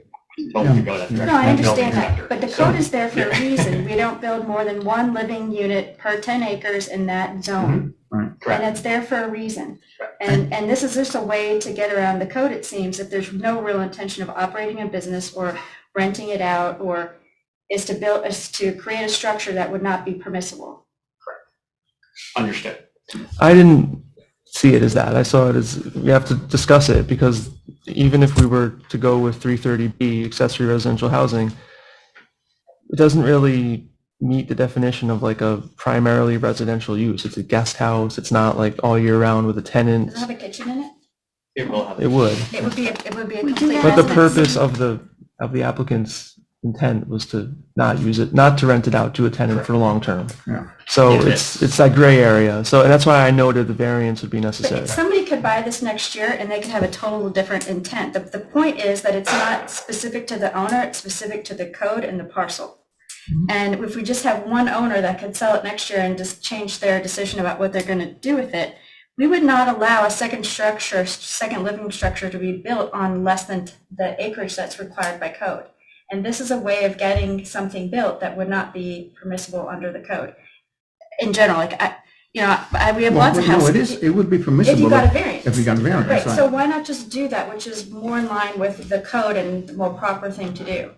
Told him to go that direction. No, I I'm the building understand that, inspector. but the So, code is there for a yeah. reason. We don't build more than one living unit per 10 acres in that zone. And Correct. it's there for a reason. And this is just a way to get around the code, it seems, if there's no real intention of operating a business or renting it out, or is to create a structure that would not be permissible. Understood. I didn't see it as that. I saw it as, we have to discuss it because even if we were to go with 330B accessory residential housing, it doesn't really meet the definition of like a primarily residential use. It's a guest house. It's not like all year round with a tenant. Does it have a kitchen in it? It will have. It would. It would be a We do complete that. But the residence. purpose of the applicant's intent was to not use it, not to rent it out to a tenant for long term. Yeah. So Yeah, it's that gray area. So, and that's why I noted the variance would be necessary. But somebody could buy this next year and they could have a total different intent. The point is that it's not specific to the owner, it's specific to the code and the parcel. And if we just have one owner that could sell it next year and just change their decision about what they're going to do with it, we would not allow a second living structure to be built on less than the acreage that's required by code. And this is a way of getting something built that would not be permissible under the code. In general, like, we have lots of No, houses. it would be If permissible. you got a variance. If you got a variance, Right, right. so why not just do that, which is more in line with the code and the more proper thing to do?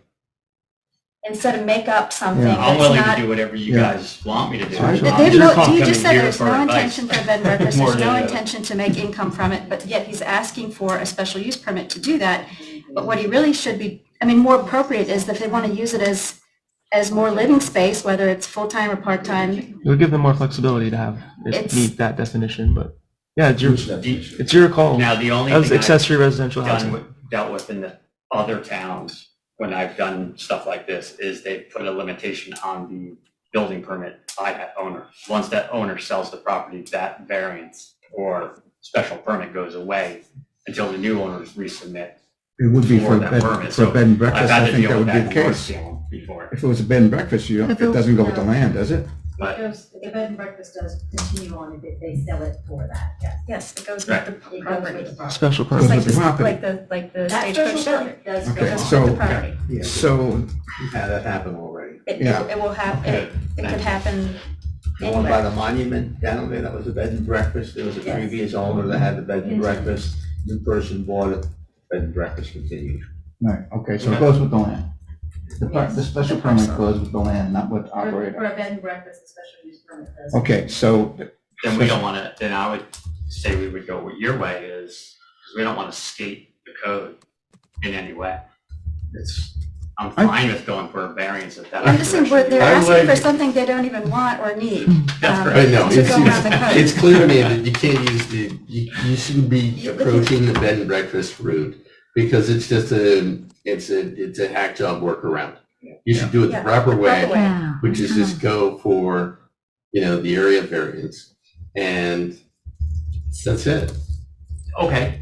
Instead of make up something Yeah. I'm that's willing to not. do whatever you Yeah. guys want me to do. There's There's You're no, you just said here there's for no advice. intention for a bed and breakfast, More there's no than- intention to make income from it, but yet he's asking for a special use permit to do that. But what he really should be, more appropriate is that if they want to use it as more living space, whether it's full-time or part-time, It would give them more flexibility to have it It's- meet that definition, but yeah, it's The- it's your call. Now, the only As thing I've accessory residential done housing. dealt with in the other towns when I've done stuff like this is they've put a limitation on the building permit by that owner. Once that owner sells the property, that variance or special permit goes away until the new owners resubmit. It would be for for a that bed, permit. for a So bed and I've breakfast, had I to think deal that with would be that the in North case. Salem before. If it was a bed and breakfast, it doesn't go with the land, does it? But The bed and breakfast does continue on if they sell it for that, yes. yes, it goes Right. with the It goes property. with the property. Special Just permit. like With the this, property. like the That stagecoach special seller. permit does Okay, It go goes on. so- with the property. So, Yeah, that happened already. Yeah. It will happen, it could happen The one by anywhere. the monument down there, that was a bed and breakfast. There was a Yes. previous owner that had the bed and breakfast. New person bought it, bed and breakfast continued. right, okay, so it goes with the land. The special permit goes with the land, not with the For operator. a bed and breakfast, a special use permit does. Okay, so, then we don't want to, then I would say we would go what your way is, because we don't want to skate the code in any way. I'm fine with going for a variance if that's. I'm just saying, they're I asking for would- something they don't even want or need. That's um, correct. I know, To it's, go around the code. it's clear to me that you can't use you shouldn't be approaching the bed and breakfast route because it's just it's a hack job workaround. You should do it the Yeah, proper proper way, way. Yeah. which is just go for, the area variance and that's it. Okay,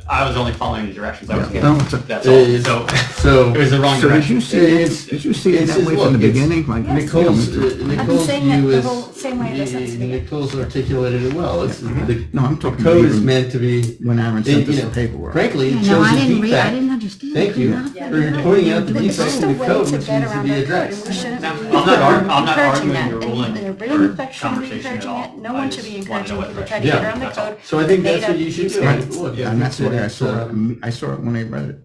I was only following the directions I was no, given. it's a- That's all. It's- So So it was the wrong so did direction. you see it, did you see it It's- that way from the look, it's- beginning? Like, Yes. Nicole's, I've been Nicole's saying that view the is, whole same way this since the beginning. Nicole's articulated it well. It's, the No, I'm talking code is even meant to be, when Aaron sent us you the know, paperwork. frankly, it No, shows I a didn't defect. I didn't understand. Thank you Yeah. for pointing out the But it's defect just in a the way code to which get needs to around be the code, and addressed. we shouldn't be I'm not encouraging arguing that. your ruling And the or real effect shouldn't be conversation at encouraging all. it. No I one should just be wanna know encouraging what people to try to direction. get around the Yeah, that's code. So I think Made that's what up you should use do. Right. Look, Yeah, and that's the way I saw it's, it. I saw it when I read it.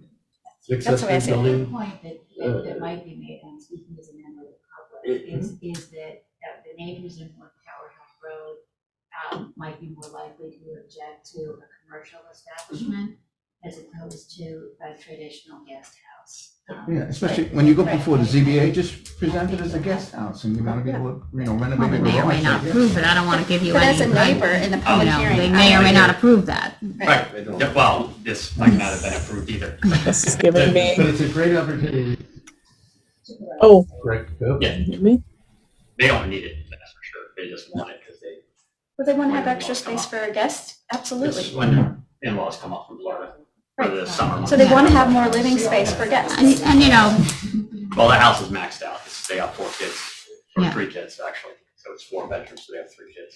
That's the way I see it. The point that might be made, and speaking as a member of the public, is that the neighbors in North Tower Hill Road might be more likely to object to a commercial establishment as opposed to a traditional guest house. Yeah, especially when you go before the ZBA, just present it as a guest house and you're gonna be able to, Well, renovate they it. may or may not approve it. I don't want to give you But any. as a neighbor in the public hearing. They I may or would- may not approve that. Right, yeah, well, this might not have been approved either. This is giving me, But it's a great opportunity. oh, Correct. Go. Yeah, me? they don't need it, that's for sure. They just want it because they, Would they want to have extra space for a guest? Absolutely. it's when their in-laws come up from Florida for the summer months. So they want to have more living space for guests. And Well, the house is maxed out. They got 4 kids, or Yeah. 3 kids actually. So it's 4 bedrooms, so they have 3 kids.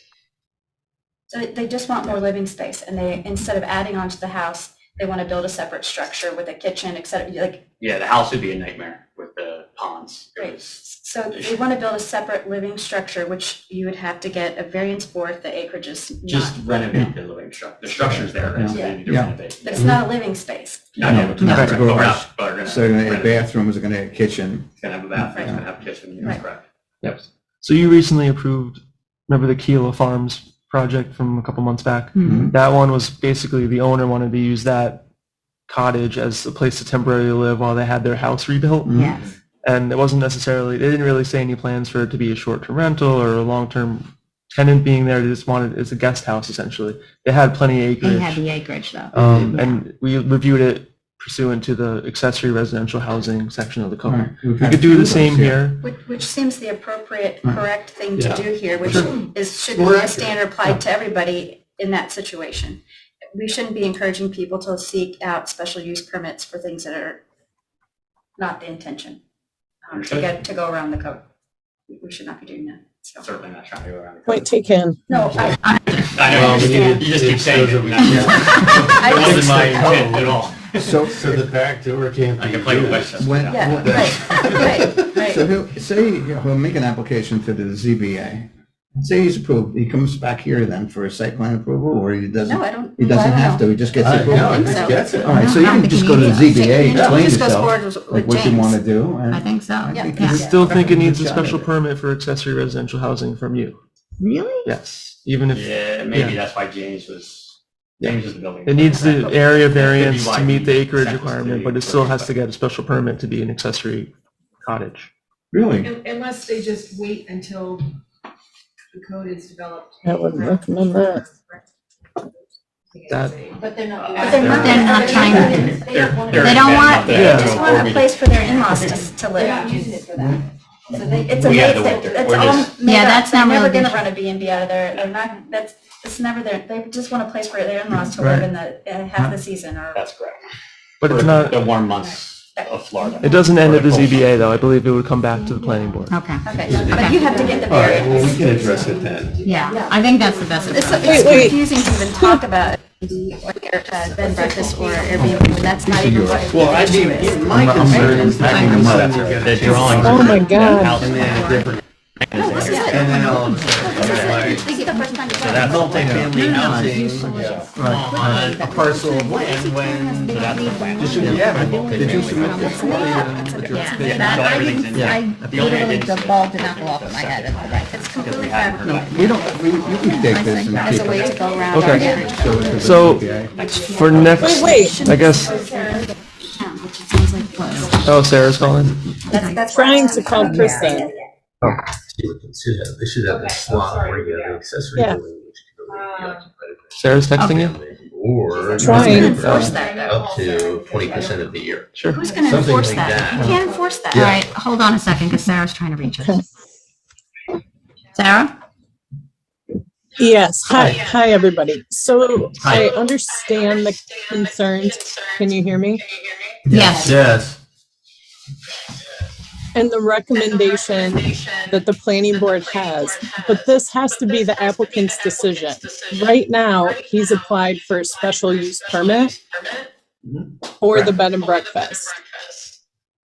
So they just want more living space, and they, instead of adding on to the house, they want to build a separate structure with a kitchen, et cetera, like, Yeah, the house would be a nightmare with the ponds. It right. was- So they want to build a separate living structure, which you would have to get a variance for if the acreage is Just not. renovate the living structure. The structure's there, right? So they need to Yeah. renovate. But it's not a living space. No, No, no, it's not that's to correct. go But we're rush. not- but we're gonna So they're gonna have renovate. bathrooms, they're gonna have kitchen. It's gonna have a bathroom, it's gonna have a kitchen, that's Right. correct. Yep. So you recently approved, remember the Keela Farms project from a couple months back? Mhm. That one was basically the owner wanted to use that cottage as a place to temporarily live while they had their house rebuilt. Mhm. Yes. And it wasn't necessarily, they didn't really say any plans for it to be a short-term rental or a long-term tenant being there. They just wanted it as a guest house essentially. They had plenty of They acreage. had the acreage though. And we reviewed it pursuant to the accessory residential housing section of the All right. code. We've We had could do two the of same those here. Which seems the appropriate, Right. correct thing to Yeah. do here, which should More be a accurate. standard applied to everybody in that situation. We shouldn't be encouraging people to seek out special use permits for things that are not the intention, to go around the code. We should not be doing that, so. Certainly not trying to go around. Point taken. No, I I know, understand. you just keep saying it. I It wasn't just- my intent at all. So, the back door can't I can play with Westchester. when, Yeah, right. so he'll make an application to the ZBA. Say he's approved, he comes back here then for a site plan approval, or he doesn't? No, I don't. He doesn't have to, he just gets the approval? No, I he think just so. gets it. All right, so you I don't can think just he go to the needs ZBA, He explain just goes yourself, forward like with what you James. want to do. and I think so. I Yeah. think Yeah. he's I still think it needs a good shot at special it. permit for accessory residential housing from you. Really? Yes, even if, Yeah, maybe that's why James was the building. it needs the area variance Could be to why meet the he acreage sent us requirement, the but it still has permit. to get a special permit to be an accessory cottage. Really? Unless they just wait until the code is developed. I wouldn't recommend that. That- But they're not. But they're not trying to- They're They don't want, not they that. just want a place for their in-laws to They're not live. using it for that. So they. It's a, We have the it's winter. it's We're all just- made Yeah, up. that's They're not never really gonna the- run a B&B out of there. They're not, it's never there. They just want a place for their in-laws to live in the, half the season or. That's correct. But it's For not, the warm months of Florida. it doesn't end at the ZBA though, I believe it would come back to the planning board. Okay. Okay, but you have to get the All right, well, we variance. can address it then. Yeah, I think that's the best It's approach. Wait. confusing to even talk about bed and breakfast or Airbnb when that's not even what Well, I the issue mean, is. my concern is backing them up. The drawings. Oh my God. And then a different, No, this is it. and then all of a This is sudden, it. like, This is the first time. so that multifamily housing, Right. a parcel of land when, Did you submit this? Yeah, that, I didn't, I literally, the ball did not go off in my head. It's completely fabricated. We don't, you can take this and As keep a way it. to go around our Okay. area. Show it to the So- ZBA. For next, Wait. I guess, Which it sounds like was. oh, Sarah's calling? That's Trying to call Kristen. They should have this slot where you have the accessory Yeah. building, which can be occupied Sarah's texting you? or Trying. Enforce that, though. up to 20% of the year. Sure. Who's gonna Something enforce like that? that. You can't enforce that. All right, hold on a second, because Sarah's trying to reach us. Sarah? Yes, hi, everybody. So I understand the concerns. Can you hear me? Yes. Yes. And the recommendation that the planning board has, but this has to be the applicant's decision. Right now, he's applied for a special use permit for the bed and breakfast.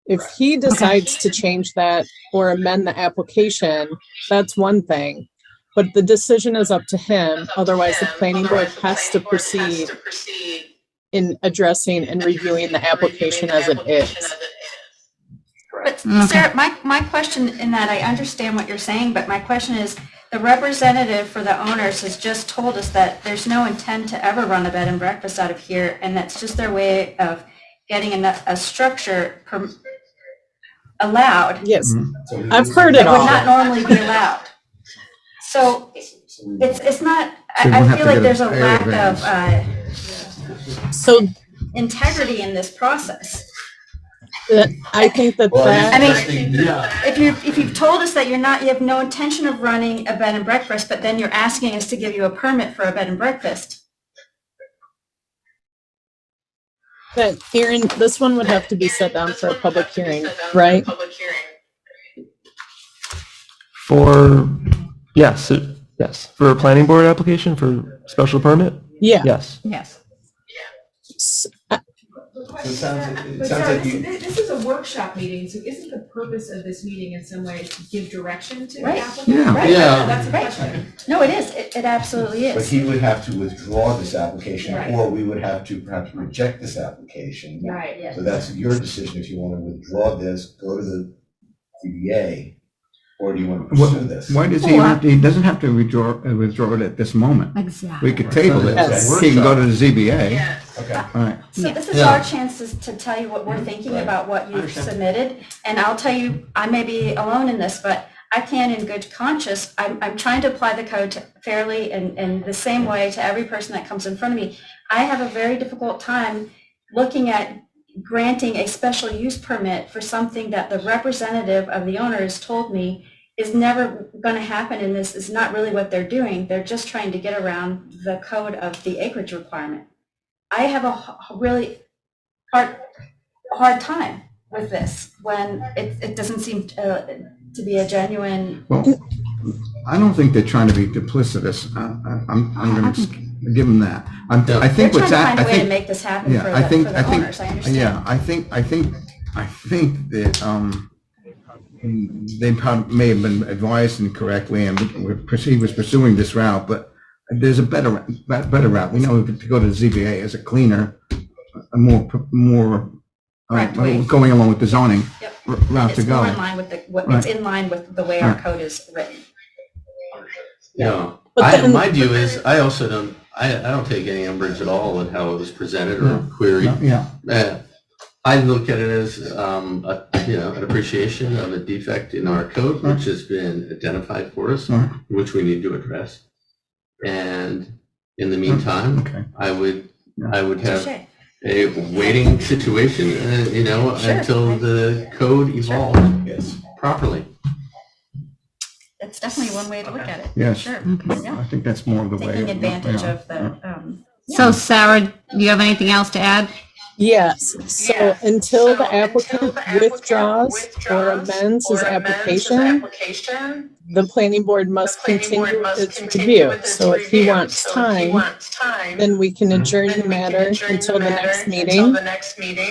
If he decides to change that or amend the application, that's one thing. But the decision is up to him. Otherwise, the planning board has to proceed in addressing and reviewing the application as it is. But Sarah, my question in that, I understand what you're saying, but my question is, the representative for the owners has just told us that there's no intent to ever run a bed and breakfast out of here, and that's just their way of getting a structure allowed Yes, I've heard it that would all. not normally be allowed. So it's not, So we'll I have feel to like get there's a area lack variance. of So integrity in this process. I think that I that, mean, if you've told us that you have no intention of running a bed and breakfast, but then you're asking us to give you a permit for a bed and breakfast. that Aaron, this one would have to be set down for a public hearing, right? For, yes, yes, for a planning board application for special permit? Yeah. Yes. Yes. S- It sounds But Sarah, like you, this is a workshop meeting, so isn't the purpose of this meeting in some way to give direction to the Right. applicant? Yeah. Right. Yeah. That's a Right. question. No, it is. It absolutely But is. he would have to withdraw this application, Right. or we would have to perhaps reject this application. Right. So that's your decision if you want to withdraw this, go to the ZBA, or do you want to pursue this? Why does he doesn't have to withdraw it at this moment. Exactly. We could table it. Yes. He can go to the ZBA. Okay. All right. So this is Yeah. our chance to tell you what we're thinking about what you've submitted. And I'll tell you, I may be alone in this, but I can in good conscience, I'm trying to apply the code fairly and the same way to every person that comes in front of me. I have a very difficult time looking at granting a special use permit for something that the representative of the owner has told me is never going to happen, and this is not really what they're doing. They're just trying to get around the code of the acreage requirement. I have a really hard time with this when it doesn't seem to be a genuine. Well, I don't think they're trying to be duplicitous. I'm going to give them that. I think They're what's trying to find a way to that, make this happen yeah, for I think, the owners, I understand. yeah, I think that, they probably may have been advised incorrectly and he was pursuing this route, but there's a better route. We know to go to the ZBA as a cleaner, a more Correct way. going along with the zoning Yep. route to It's more go. in line with Right. it's in line with the way our Right. code is written. Yeah, But then- my view is, I also don't take any umbrage at all with how it was presented or queried. Yeah. I look at it as, an appreciation of a defect in our code, which has been identified for us, Right. which we need to address. And in the meantime, Okay. I would have Touche. a waiting situation, Sure. until the code evolves properly. That's definitely one way to look at it. Yes. Sure. I think that's more of the way. Taking advantage yeah. of the, So Sarah, do you have anything else to add? Yes, so until the applicant withdraws or amends his application, the planning board must continue its review. So if he wants time, then we can adjourn the matter until the next meeting.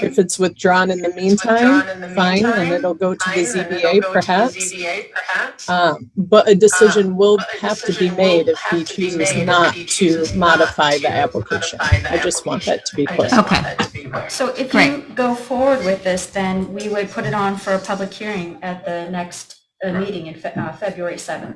If it's withdrawn in the meantime, fine, and it'll go to the ZBA perhaps. But a decision will have to be made if he chooses not to modify the application. I just want that to be clear. Okay. so if Great. you go forward with this, then we would put it on for a public hearing at the next meeting in February 7th.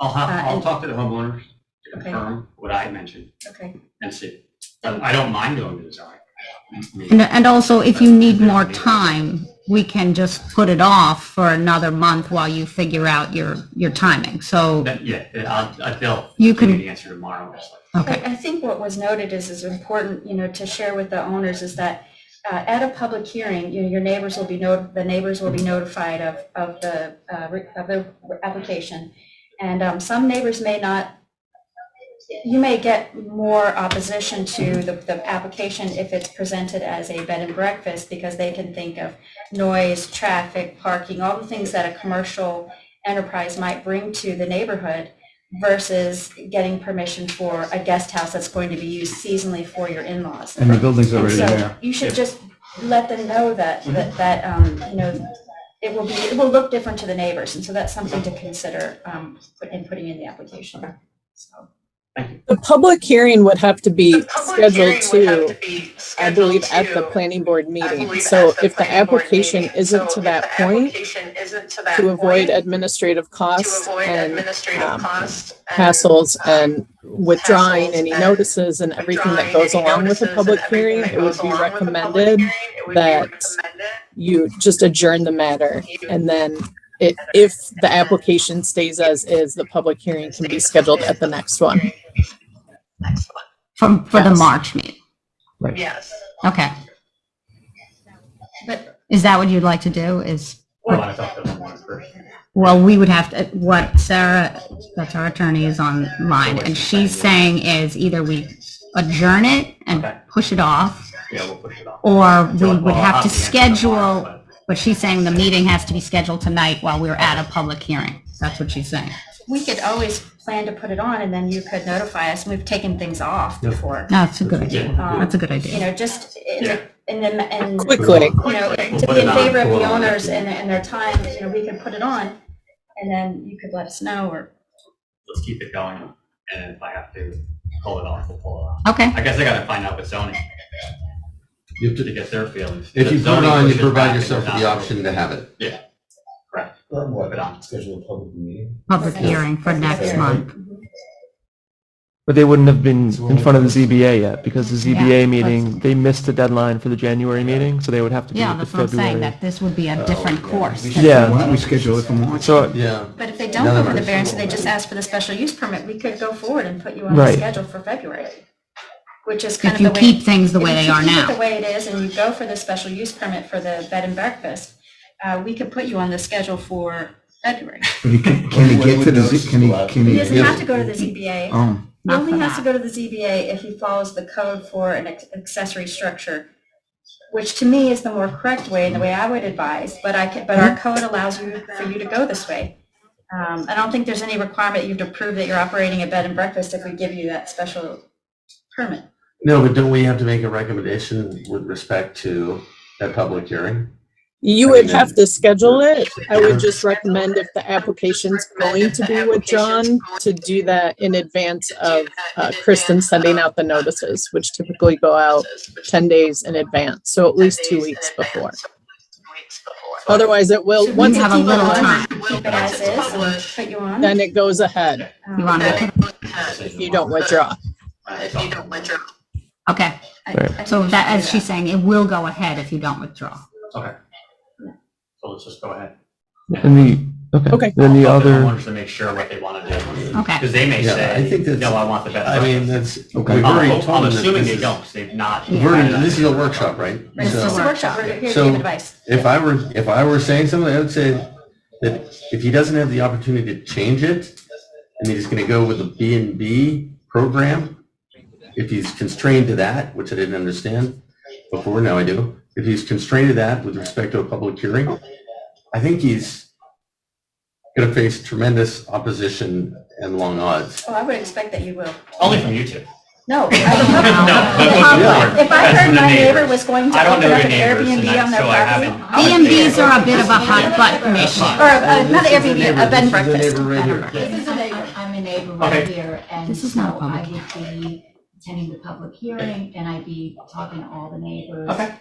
I'll and- talk to the homeowners to Okay. confirm what I had mentioned Okay. and see. But I don't mind going to the zoning. And also, if you need more time, we can just put it off for another month while you figure out your timing. So, They'll You give can- me the answer tomorrow. okay. I think what was noted is important, to share with the owners is that at a public hearing, your neighbors will be notified of the application. And some neighbors may not, you may get more opposition to the application if it's presented as a bed and breakfast because they can think of noise, traffic, parking, all the things that a commercial enterprise might bring to the neighborhood versus getting permission for a guest house that's going to be used seasonally for your in-laws. And the building's And already so there. you should just let them know that it will look different to the neighbors, and so that's something to consider putting in the application. So. The public hearing would have to be scheduled to, I believe, at the planning board meeting. So if the application isn't to that point, to avoid administrative costs and hassles and withdrawing any notices and everything that goes along with a public hearing, it would be recommended that you just adjourn the matter. And then if the application stays as is, the public hearing can be scheduled at the next one. For the March meeting. Right. Yes. Okay. But Is that what you'd like to do? I want to talk to the homeowners first. Well, we would have to, what Sarah, that's our attorney, is online, and she's saying is either we adjourn it and Okay. push it off, Yeah, we'll push it off. or we Well, would I'll have to the answer tomorrow, schedule, but- but she's saying the meeting has to be scheduled tonight while we're at a public hearing. That's what she's saying. we could always plan to put it on, and then you could notify us. We've taken things off before. No, it's a good idea. Um, That's a good idea. Just Yeah. and Quickly. To be in favor of the owners and their time, we could put it on, and then you could let us know, or. Let's keep it going, and if I have to pull it off, we'll pull it off. Okay. I guess I gotta find out with zoning to get their feelings. If you put it Zoning on, you pushes back provide and yourself they're with the not option to have it. Yeah, correct. What, Put it on. schedule a public meeting? Public hearing for next month. But they wouldn't have been in front of the ZBA yet, because the Yeah, ZBA meeting, they missed the deadline for the January meeting, so they would have to be Yeah, at the that's what I'm saying, February. that this would be a different course. Yeah. Why don't we schedule it for March? So, Yeah. But if they don't None of go for the us. variance, and they just ask for the special use permit, we could go forward and put you on the Right. schedule for February. which is kind If of you the way. keep things the way they are If you keep it now. the way it is and you go for the special use permit for the bed and breakfast, we could put you on the schedule for February. Can he get to the, can He he? doesn't have to go to the ZBA. Oh, He Not only for has that. to go to the ZBA if he follows the code for an accessory structure, which to me is the more correct way and the way I would advise, but our code allows you, for you to go this way. I don't think there's any requirement you have to prove that you're operating a bed and breakfast if we give you that special permit. No, but don't we have to make a recommendation with respect to that public hearing? You would have to schedule it. I would just recommend if the application's going to be withdrawn, to do that in advance of Kristen sending out the notices, which typically go out 10 days in advance, so at least 2 weeks before. Otherwise, it will, Should we once have it's a little on, time? Keep it as is and put you on? then it goes ahead You want to? if you don't withdraw. Okay. So that, as she's saying, it will go ahead if you don't withdraw. Okay. So let's just go ahead. And Okay. Then the I'll talk to other, homeowners to make sure what they want to do. Okay. Because they may Yeah, I say, think that's- no, I want the bed. I mean, that's, we've I'm already told I'm them that assuming this they is- don't, 'cause they've not. we've already- this is a workshop, right? Right, So- it's a workshop, we're here to So, give advice. If I were saying something, I would say that if he doesn't have the opportunity to change it, and he's gonna go with the B&B program, if he's constrained to that, which I didn't understand before, now I do, if he's constrained to that with respect to a public hearing, I think he's gonna face tremendous opposition and long odds. Oh, I would expect that you will. Only from you two. No. No, but with the board, If I as heard from the my neighbor neighbors. was going to I don't open know up your an neighbors, Airbnb and on their so I property. haven't. B&Bs are a bit of a hot button issue. Or, not Airbnb, a bed and breakfast. This is the neighbor right here. This is a neighbor. I'm a neighbor right Okay. here, and This is so not a I public would be attending the public hearing, and I'd be talking to all the neighbors. Okay.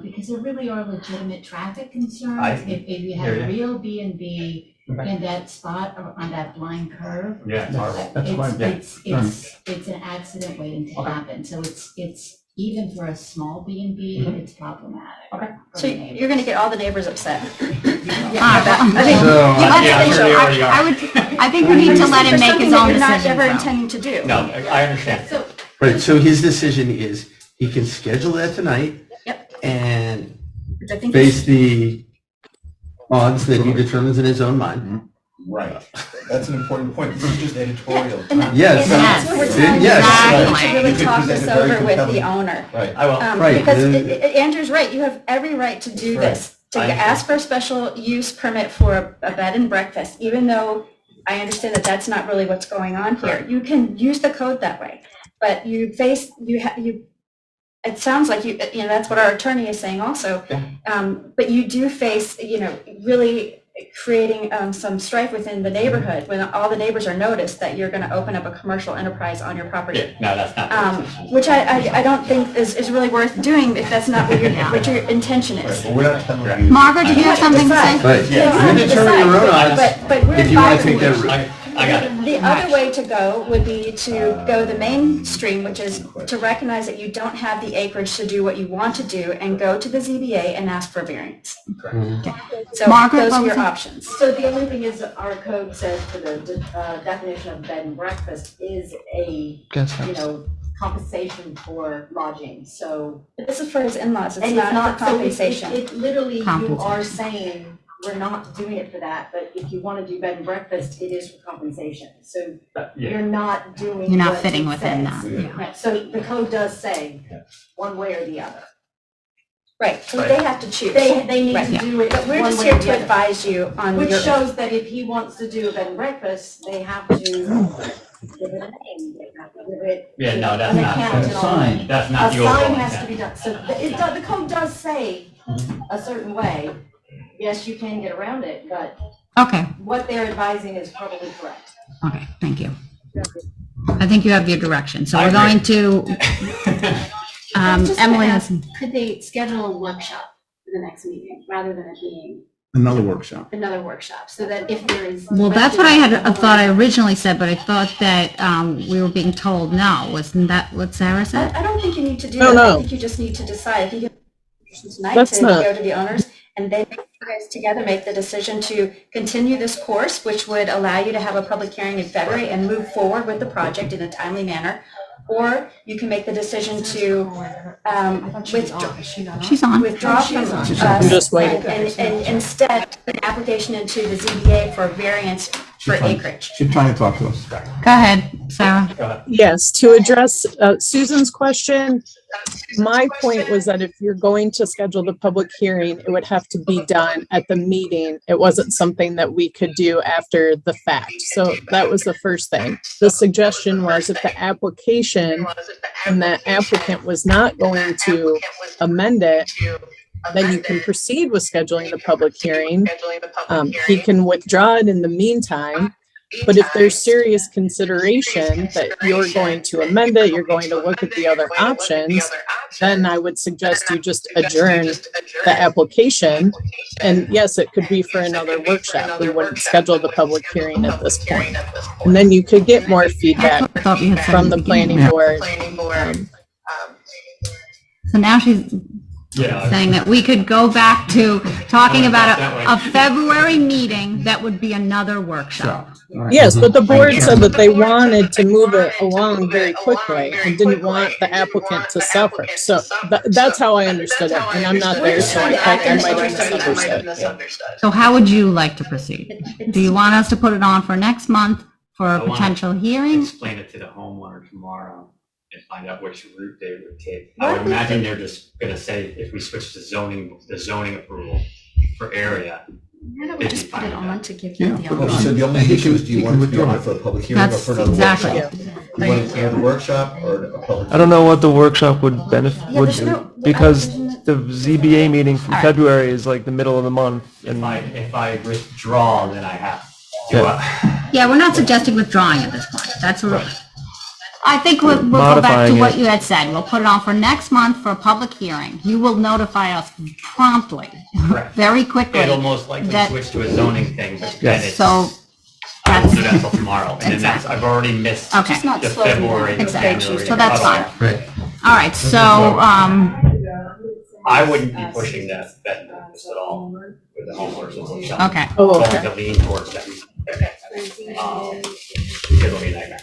Because there really are legitimate traffic concerns. I If you hear have a ya. real B&B Okay. in that spot or on that blind curve, Yeah, it's horrible. it's an accident waiting to happen. So it's, even for a small B&B, it's problematic. Okay. for So the neighbors. you're gonna get all the neighbors upset. I think- So- Yeah, I'm sure they already are. I think we need to let him make his own You're not decisions, ever though. intending to do. No, I understand. So Right, so his decision is, he can schedule that tonight. Yep. And Which I think face is, the odds that he determines in his own mind. Right. That's an important point. This is just editorial. and Yes. and that's what we're telling you. Yes. You should Exactly. really You could talk present this a very over with the compelling- owner. Right. I will. Right, Because then- Andrew's right, you have every right to do this, to I understand. ask for a special use permit for a bed and breakfast, even though I understand that that's not really what's going on here. You can use the code that way, but you face, it sounds like that's what our attorney is saying also. But you do face, really creating some strife within the neighborhood when all the neighbors are noticed that you're gonna open up a commercial enterprise on your property. Yeah, no, that's not. Which I don't think is really worth doing if that's not what your intention is. But we're not telling you. Margaret, did you have something to say? Right, Yeah, you determine your own odds, But we're if you want to advising take you. that route. I got it. The other way to go would be to go the mainstream, which is to recognize that you don't have the acreage to do what you want to do and go to the ZBA and ask for variance. So Margaret, those what are your was it? options. So the only thing is, our code says for the definition of bed and breakfast is a, guest house. compensation for lodging, so. But this is for his in-laws, it's And not for so compensation. It literally, you Compensation. are saying, we're not doing it for that, but if you want to do bed and breakfast, it is for compensation. So Yeah. you're not doing. You're not what fitting it within says. that, yeah. Right, so the code does say one way or the other. Right, so they have to choose. They need Right, to yeah. do it But we're one just way here or the to other. advise you on Which your. shows that if he wants to do a bed and breakfast, they have to give it a name, they have to give it. Yeah, no, that's an not. account and all that. That's not A the overall sign has to intent. be done, so the code does say a certain way. Yes, you can get around it, but Okay, what they're advising is probably correct. okay, thank you. I think you have your direction, so I we're going agree. to, I'm just gonna Emily ask, has, could they schedule a workshop for the next meeting rather than it being Another workshop. another workshop? So that if there is. well, that's what I thought I originally said, but I thought that we were being told no. Wasn't that what Sarah said? I don't think you need to do No, that. I no. think you just need to decide. I think you tonight That's to not- go to the owners and then you guys together make the decision to continue this course, which would allow you to have a public hearing in February and move forward with the project in a timely manner. Or you can make the decision to withdraw. She's on. Withdraw from us. I'm just waiting. And instead, an application into the ZBA for variance for acreage. She's trying to talk to us. Go ahead, Sarah. Yes, to address Susan's question, my point was that if you're going to schedule the public hearing, it would have to be done at the meeting. It wasn't something that we could do after the fact. So that was the first thing. The suggestion was if the application and the applicant was not going to amend it, then you can proceed with scheduling the public hearing. He can withdraw it in the meantime. But if there's serious consideration that you're going to amend it, you're going to look at the other options, then I would suggest you just adjourn the application. And yes, it could be for another workshop. We wouldn't schedule the public hearing at this point. And then you could get more feedback from the planning board. So now she's saying that we could go back to talking about a February meeting that would be another workshop. Yes, but the board said that they wanted to move it along very quickly and didn't want the applicant to suffer. So that's how I understood it, and I'm not there, so I might have misunderstood. So how would you like to proceed? Do you want us to put it on for next month for a potential hearing? Explain it to the homeowner tomorrow and find out which route they would take. I would imagine they're just gonna say, if we switch to zoning, the zoning approval for area. Why don't we just put it on to give Yeah. them the Well, So option? the only issue is, do you want it to be on for a public hearing or That's for another exactly. workshop? Do you want it for another workshop or a public? I don't know what the workshop would benefit, Yeah, there's no- because the ZBA meeting from All right. February is like the middle of the month. And If I withdraw, then I have to, Yeah, we're not suggesting withdrawing at this point. That's a, I think we'll go back to Modifying what it. you had said. We'll put it on for next month for a public hearing. You will notify us promptly, Correct. very quickly. it'll most likely that- switch to a zoning thing, but then Yes. it's, So I won't do that's, that until tomorrow. And then that's, I've already missed Okay. Just not the slow down. February, the Exactly. January. So that's cutoff. fine. Right. all right, so, I wouldn't be pushing that this at all with the homeowners association. okay. Oh, Going okay. to lean towards that. Because it'll be a nightmare.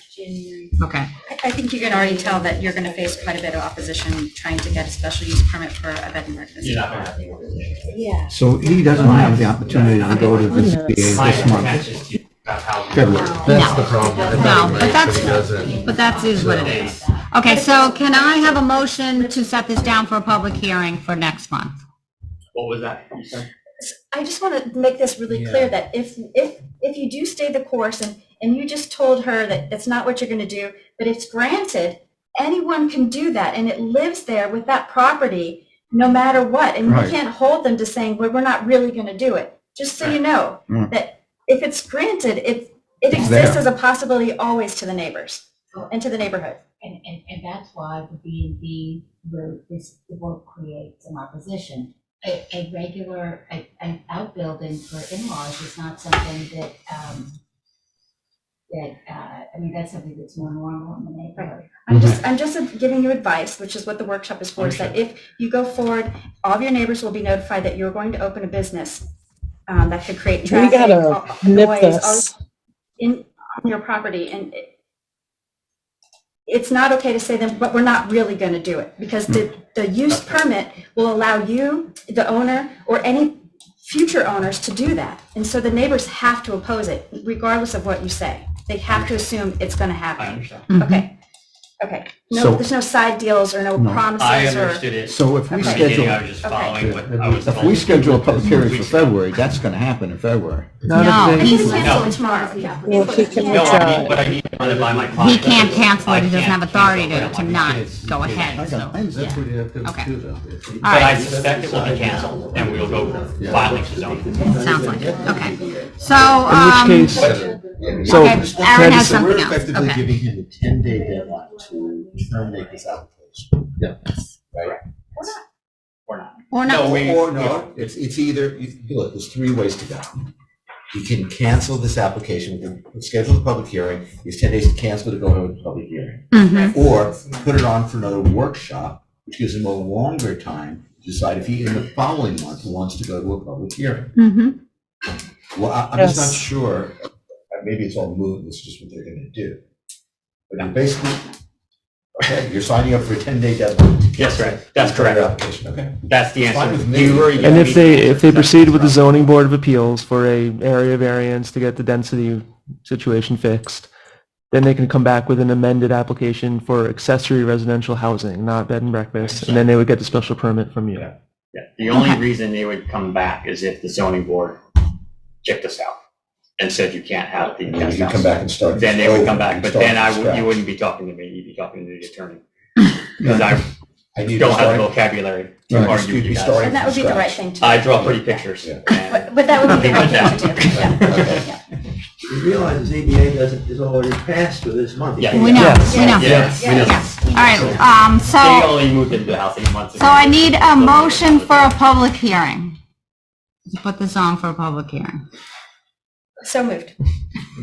Okay. I think you can already tell that you're gonna face quite a bit of opposition trying to get a special use permit for a bed and breakfast. You're not gonna have to. Yeah. So he doesn't have the opportunity to go to the ZBA My this month. intent is to, about how. February. That's the problem. No, but that's, Everybody does it. but that is what it is. Okay, so can I have a motion to set this down for a public hearing for next month? What was that you said? I just want to make this really clear that if you do stay the course and you just told her that it's not what you're going to do, but it's granted, anyone can do that and it lives there with that property no matter what. And Right. you can't hold them to saying, well, we're not really going to do it. Just so you know Mm. that if it's granted, it exists there. as a possibility always to the neighbors and to the neighborhood. And that's why the B and B route is, will create some opposition. A regular, an outbuilding for in-laws is not something that, I mean, that's something that's more normal in the neighborhood. I'm just giving you advice, which is what the workshop is for, is that if you go forward, all of your neighbors will be notified that you're going to open a business that could create We traffic, gotta nip noise, this. on your property, and it's not okay to say them, but we're not really going to do it, because the use permit will allow you, the owner, or any future owners to do that. And so the neighbors have to oppose it, regardless of what you say. They have to assume it's going to I happen. understand. Okay, okay. No, So- there's no side deals or no No. I promises or. understood it. So if we At the schedule, beginning, I was just Okay. following what I was if told. we schedule a public hearing for Weeks ago. February, that's gonna happen in February. not No, if they, He he's- can cancel No. it tomorrow. Well, he can No, withdraw. but I need to run it by my He client. can't cancel it, he I doesn't have can't authority cancel it. to not go ahead, so. That's what you have to Okay. do though. All But I right, suspect it will be canceled, and we'll go filing to zoning. sounds like it, okay. So, in which case, so okay, Aaron has So we're something else, effectively okay. giving him a 10-day deadline to terminate this application. Yeah. Right? Or not. Or No, not, we- Or no, it's either, look, there's three ways to go. You can cancel this application, we can schedule a public hearing, it's 10 days to cancel to go to a public hearing. Mhm. Or put it on for another workshop, which gives him a longer time to decide if he, in the following month, wants to go to a public hearing. Mhm. Well, I'm just not Yes. sure, maybe it's all moot, it's just what they're gonna do. But you're basically, Okay, you're signing up for a 10-day deadline. Yes, right, that's correct. Application, okay. That's the Fine answer. with me. You were- And if they proceed with the zoning board of appeals for a area variance to get the density situation fixed, then they can come back with an amended application for accessory residential housing, not bed and breakfast, and then they would get the special permit from you. Yeah. The only reason they would come back is if the zoning board kicked us out and said you can't have the And then guest you can house. come back and start. Then they would come back, and but start then from scratch. you wouldn't be talking to me, you'd be talking to the attorney. Because I need to don't have start- the vocabulary to Right. argue with You'd you be guys. starting And that would be the from right scratch. thing to I do. draw pretty pictures. Yeah. and- But that would be the right Nothing thing but to do, yeah. You realize the ZBA is already passed for this month. Yeah. We know, Yes. we know. Yes, we know. Yes. All right, They so, only moved into the house 8 months ago. so I need a motion for a public hearing. To put this on for a public hearing. So moved.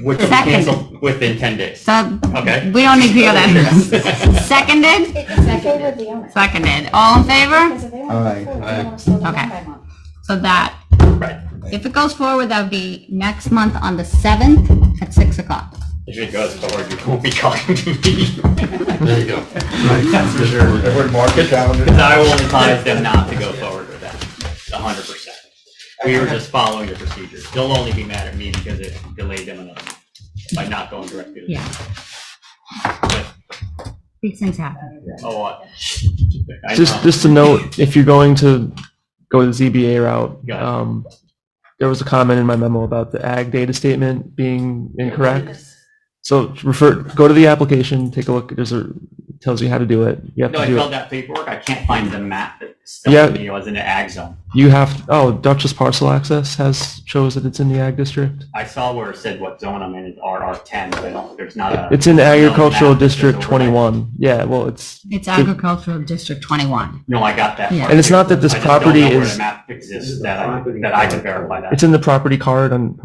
Which we Second. canceled within 10 days. So, Okay. we don't need to hear that. Seconded? It's in favor of the owner. Seconded. All in favor? Because if they want to go forward, they want to slow them Okay. down by a month. So that, Right. if it goes forward, that would be next month on the 7th at 6 o'clock. If it goes forward, you won't be calling to me. There you go. That's for sure. Everyone mark your calendar. Because I will advise them not to go forward with that, 100%. We were just following the procedures. They'll only be mad at me because it delayed them another month by not going directly to them. Yeah. These things happen. Oh, I know. Just a note, if you're going to go the ZBA route, Got it. there was a comment in my memo about the ag data statement being incorrect. So go to the application, take a look, tells you how to do it. You have No, to I do filled it. out paperwork. I can't find the map that Yeah. tells me it was in the ag zone. Dutchess Parcel Access shows that it's in the ag district. I saw where it said what zone I'm in is RR10, but there's not a. It's in Agricultural map that says District overlay. 21. Yeah, well, It's Agricultural District 21. No, I got that. Yeah. part. And it's not that this I just don't property know where is- the map exists that I can verify that. it's in the property card on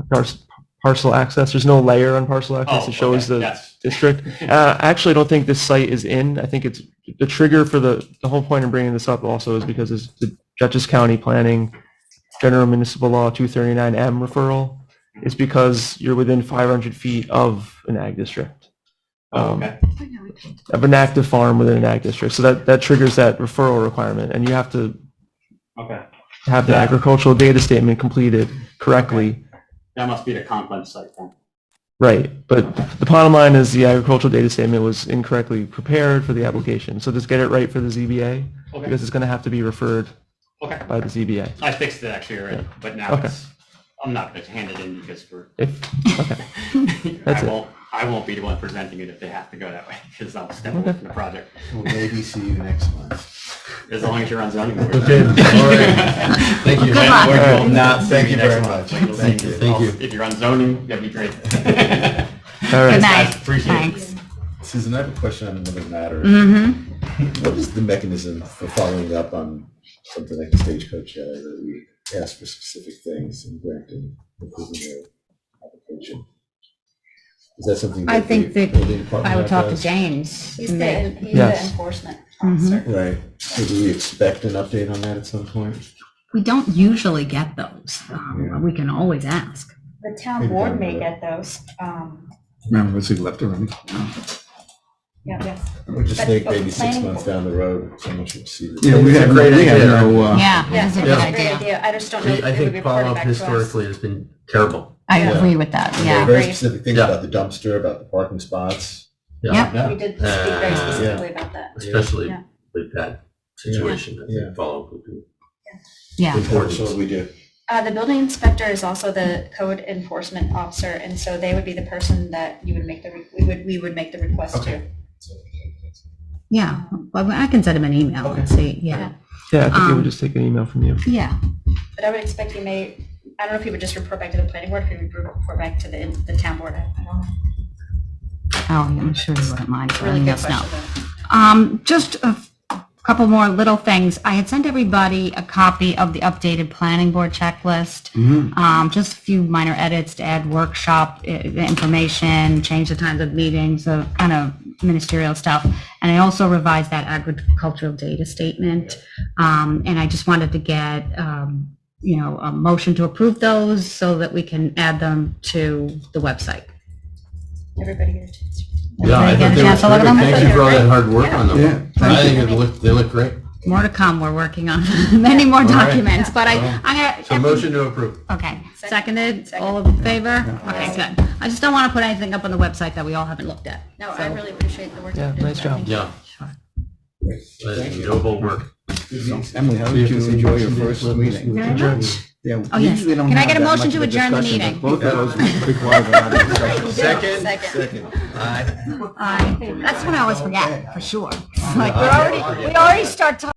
Parcel Access. There's no layer on Parcel Access. Oh, It shows okay, the that's- district. Actually, I don't think this site is in. I think it's the trigger for the whole point of bringing this up also is because it's the Dutchess County Planning General Municipal Law 239M referral. It's because you're within 500 feet of an ag district. Okay. Of an active farm within an ag district. So that triggers that referral requirement, and you have to Okay. have the Yeah. agricultural data statement completed correctly. That must be the Conklin site then. Right, but the bottom line is the agricultural data statement was incorrectly prepared for the application. So just get it right for the ZBA, Okay. because it's going to have to be referred Okay. by the ZBA. I fixed it actually already, but now Okay. I'm not going to hand it in because Okay, That's it. I won't be the one presenting it if they have to go that way because I'll step away Okay. from the project. We'll maybe see you next month. As long as you're on zoning board. Okay, all right. Thank you. Good luck. Or you will not see Thank me you next very month. much. Like, you'll Thank see you. me. Thank you. If you're on zoning, that'd be great. All right. Good night. Guys, appreciate it. Thanks. Susan, I have a question on another matter. Mm-hmm. What is the mechanism for following up on something like the Stagecoach area that we ask for specific things and granting approving their application? Is that something? I that think the that building department I would talk to does? James. He's and the they- Yes. enforcement Mhm. officer. Right. So do we expect an update on that at some point? We don't usually get those. We can always ask. The town Maybe board down the may road. get those. Remember, was he left already? Yeah. I would just But- think but maybe the 6 planning months board- down the road, someone should see this. Yeah, we have no, Yeah, Yeah, that's a it's good a great idea. idea. I just don't know if I it would think be reported follow-up back to us. historically has been terrible. I Yeah. agree with that, There are yeah. very Agreed. specific things Yeah. about the dumpster, about the parking spots. Yep. We did speak very Uh, specifically about that. Especially Yeah. with that situation, I Yeah. think follow-up would be Yeah. important. So what do we do? The building inspector is also the code enforcement officer, and so they would be the person that you would make we would make the request to. Yeah, well, I can send him an email and see, yeah. Yeah, I think it Um, would just take an email from you. Yeah, But I would expect he may, I don't know if he would just report back to the planning board, if he would report back to the town board. I don't know. oh, I'm sure you wouldn't mind Really letting good us know. question. Just a couple more little things. I had sent everybody a copy of the updated planning board checklist. Just a few minor edits to add workshop information, change the times of meetings, kind of ministerial stuff. And I also revised that agricultural data statement. And I just wanted to get, a motion to approve those so that we can add them to the website. Everybody get a chance. Yeah, I Everybody get thought a they were chance to look at terrific. them? Thank you for all that hard work on them. Yeah, I think they look great. More to come, we're working on many more right. documents, but I'm So gonna. motion to approve. Okay, seconded, all in favor? Okay, good. I just don't want to put anything up on the website that we all haven't looked at. No, I really appreciate the work. Yeah, you did. nice job. Yeah. Noble work. Emily, how did you enjoy your first meeting? Very much. Yeah, Oh, we yes. usually don't Can I have get a that motion much to of a adjourn the discussion, meeting? but both of those require a lot of discussion. Second? Aye. That's what I always forget, for sure. Like, we already start talking.